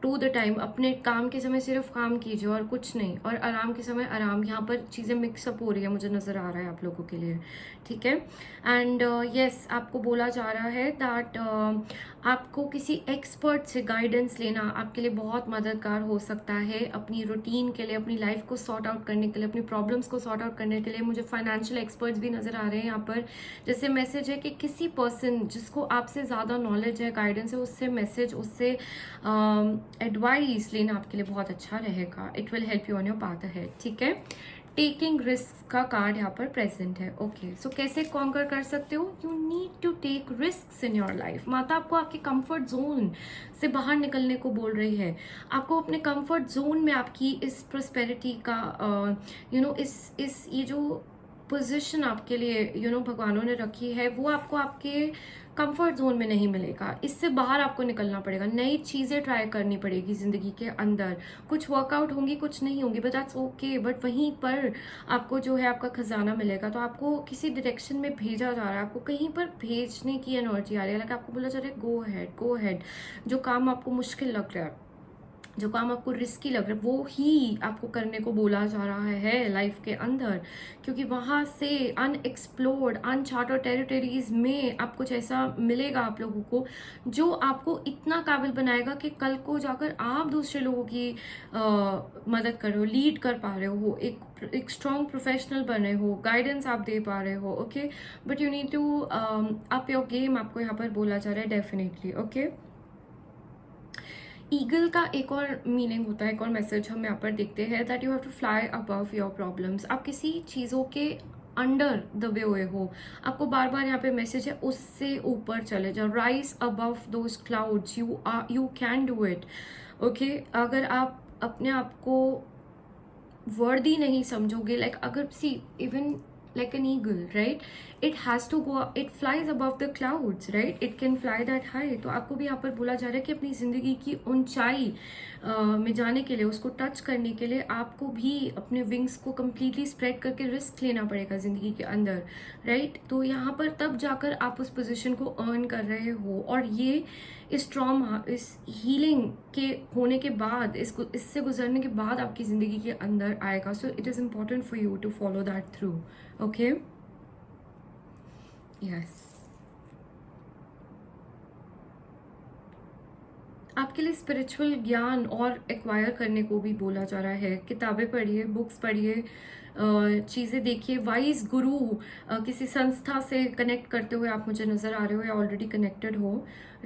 to the time. अपने काम के समय सिर्फ काम कीजिए और कुछ नहीं, और आराम के समय आराम। यहाँ पर चीज़ें मिक्सअप हो रही है, मुझे नज़र आ रहा है आप लोगों के लिए। ठीक है, एंड यस, आपको बोला जा रहा है दैट आपको किसी एक्सपर्ट से गाइडेंस लेना आपके लिए बहुत मददगार हो सकता है, अपनी रूटीन के लिए, अपनी लाइफ को सॉर्ट आउट करने के लिए, अपनी प्रॉब्लम्स को सॉर्ट आउट करने के लिए। मुझे फाइनेंशियल एक्सपर्ट्स भी नज़र आ रहे हैं यहाँ पर। जैसे मैसेज है कि किसी पर्सन जिसको आपसे ज़्यादा नॉलेज है, गाइडेंस है, उससे मैसेज, उससे एडवाइस लेना आपके लिए बहुत अच्छा रहेगा। It will help you on your path ahead. ठीक है, टेकिंग रिस्क का कार्ड यहाँ पर प्रेजेंट है। ओके, सो कैसे कॉन्कर कर सकते हो? You need to take risk in your life. माता आपको आपके कंफर्ट जोन से बाहर निकलने को बोल रही है। आपको अपने कंफर्ट जोन में आपकी इस प्रोस्पेरिटी का इस ये जो पोजीशन आपके लिए भगवानों ने रखी है, वो आपको आपके कंफर्ट जोन में नहीं मिलेगा। इससे बाहर आपको निकलना पड़ेगा, नई चीज़ें ट्राई करनी पड़ेगी ज़िंदगी के अंदर। कुछ वर्कआउट होंगी, कुछ नहीं होंगी, बट दैट्स ओके। बट वहीं पर आपको जो है आपका खजाना मिलेगा। तो आपको किसी डायरेक्शन में भेजा जा रहा है, आपको कहीं पर भेजने की एनर्जी आ रही है। लाइक आपको बोला जा रहा है गो हैड, गो हैड। जो काम आपको मुश्किल लग रहा है, जो काम आपको रिस्की लग रहा है, वो ही आपको करने को बोला जा रहा है लाइफ के अंदर, क्योंकि वहाँ से अनएक्सप्लोर्ड अनचार्टर्ड टेरिटरीज में आप कुछ ऐसा मिलेगा आप लोगों को जो आपको इतना काबिल बनाएगा कि कल को जाकर आप दूसरे लोगों की मदद कर रहे हो, लीड कर पा रहे हो, एक स्ट्रॉन्ग प्रोफेशनल बन रहे हो, गाइडेंस आप दे पा रहे हो। Okay, but you need to up your game, आपको यहाँ पर बोला जा रहा है डेफिनेटली। ओके, ईगल का एक और मीनिंग होता है, एक और मैसेज हम यहाँ पर देखते हैं that you have to fly above your problems. आप किसी चीज़ों के अंडर दबे हुए हो, आपको बार बार यहाँ पे मैसेज है उससे ऊपर चले जाओ। Rise above those clouds, you can do it. Okay, अगर आप अपने आप को वर्दी नहीं समझोगे, लाइक अगर see even like an eagle, right? It has to go, it flies above the clouds, right? It can fly that high. तो आपको भी यहाँ पर बोला जा रहा है कि अपनी ज़िंदगी की ऊंचाई में जाने के लिए, उसको टच करने के लिए आपको भी अपने विंग्स को कम्प्लीटली स्प्रेड करके रिस्क लेना पड़ेगा ज़िंदगी के अंदर, राइट? तो यहाँ पर तब जाकर आप उस पोजीशन को अर्न कर रहे हो, और ये इस ट्रॉमा, इस हीलिंग के होने के बाद, इससे गुजरने के बाद आपकी ज़िंदगी के अंदर आएगा। So it is important for you to follow that through. Okay, yes, आपके लिए स्पिरिचुअल ज्ञान और एक्वायर करने को भी बोला जा रहा है। किताबें पढ़िए, बुक्स पढ़िए, चीज़ें देखिए। वाइज गुरु, किसी संस्था से कनेक्ट करते हुए आप मुझे नज़र आ रहे हो, या ऑलरेडी कनेक्टेड हो,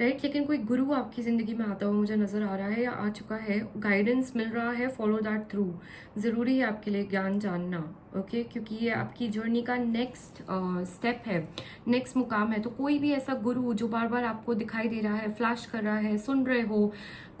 राइट? लेकिन कोई गुरु आपकी ज़िंदगी में आता हुआ मुझे नज़र आ रहा है, या आ चुका है, गाइडेंस मिल रहा है। Follow that through. ज़रूरी है आपके लिए ज्ञान जानना, ओके? क्योंकि ये आपकी जर्नी का नेक्स्ट स्टेप है, नेक्स्ट मुकाम है। तो कोई भी ऐसा गुरु जो बार बार आपको दिखाई दे रहा है, फ्लैश कर रहा है, सुन रहे हो,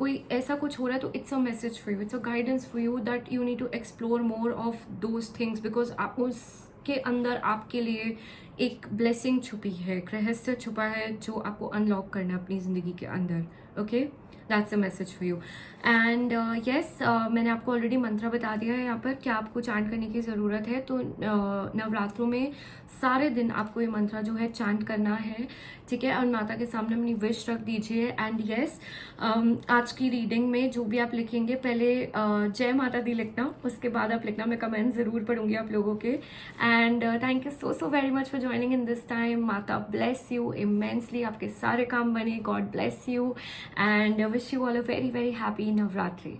कोई ऐसा कुछ हो रहा है तो it's a message for you, it's a guidance for you that you need to explore more of those things, because आप उसके अंदर आपके लिए एक ब्लेसिंग छुपी है, एक रहस्य छुपा है जो आपको अनलॉक करना है अपनी ज़िंदगी के अंदर. Okay, that's a message for you. And yes, मैंने आपको ऑलरेडी मंत्र बता दिया है यहाँ पर कि आपको चांट करने की ज़रूरत है. तो नवरात्रों में सारे दिन आपको ये मंत्र जो है चांट करना है, ठीक है. और माता के सामने अपनी विश रख दीजिए. एंड येस, आज की रीडिंग में जो भी आप लिखेंगे, पहले जय माता दी लिखना, उसके बाद आप लिखना. मैं कमेंट ज़रूर पढ़ूंगी आप लोगों के. And thank you so very much for joining in this time. माता ब्लेस यू इमेंसली, आपके सारे काम बने. God bless you and wish you all a very very happy Navratri.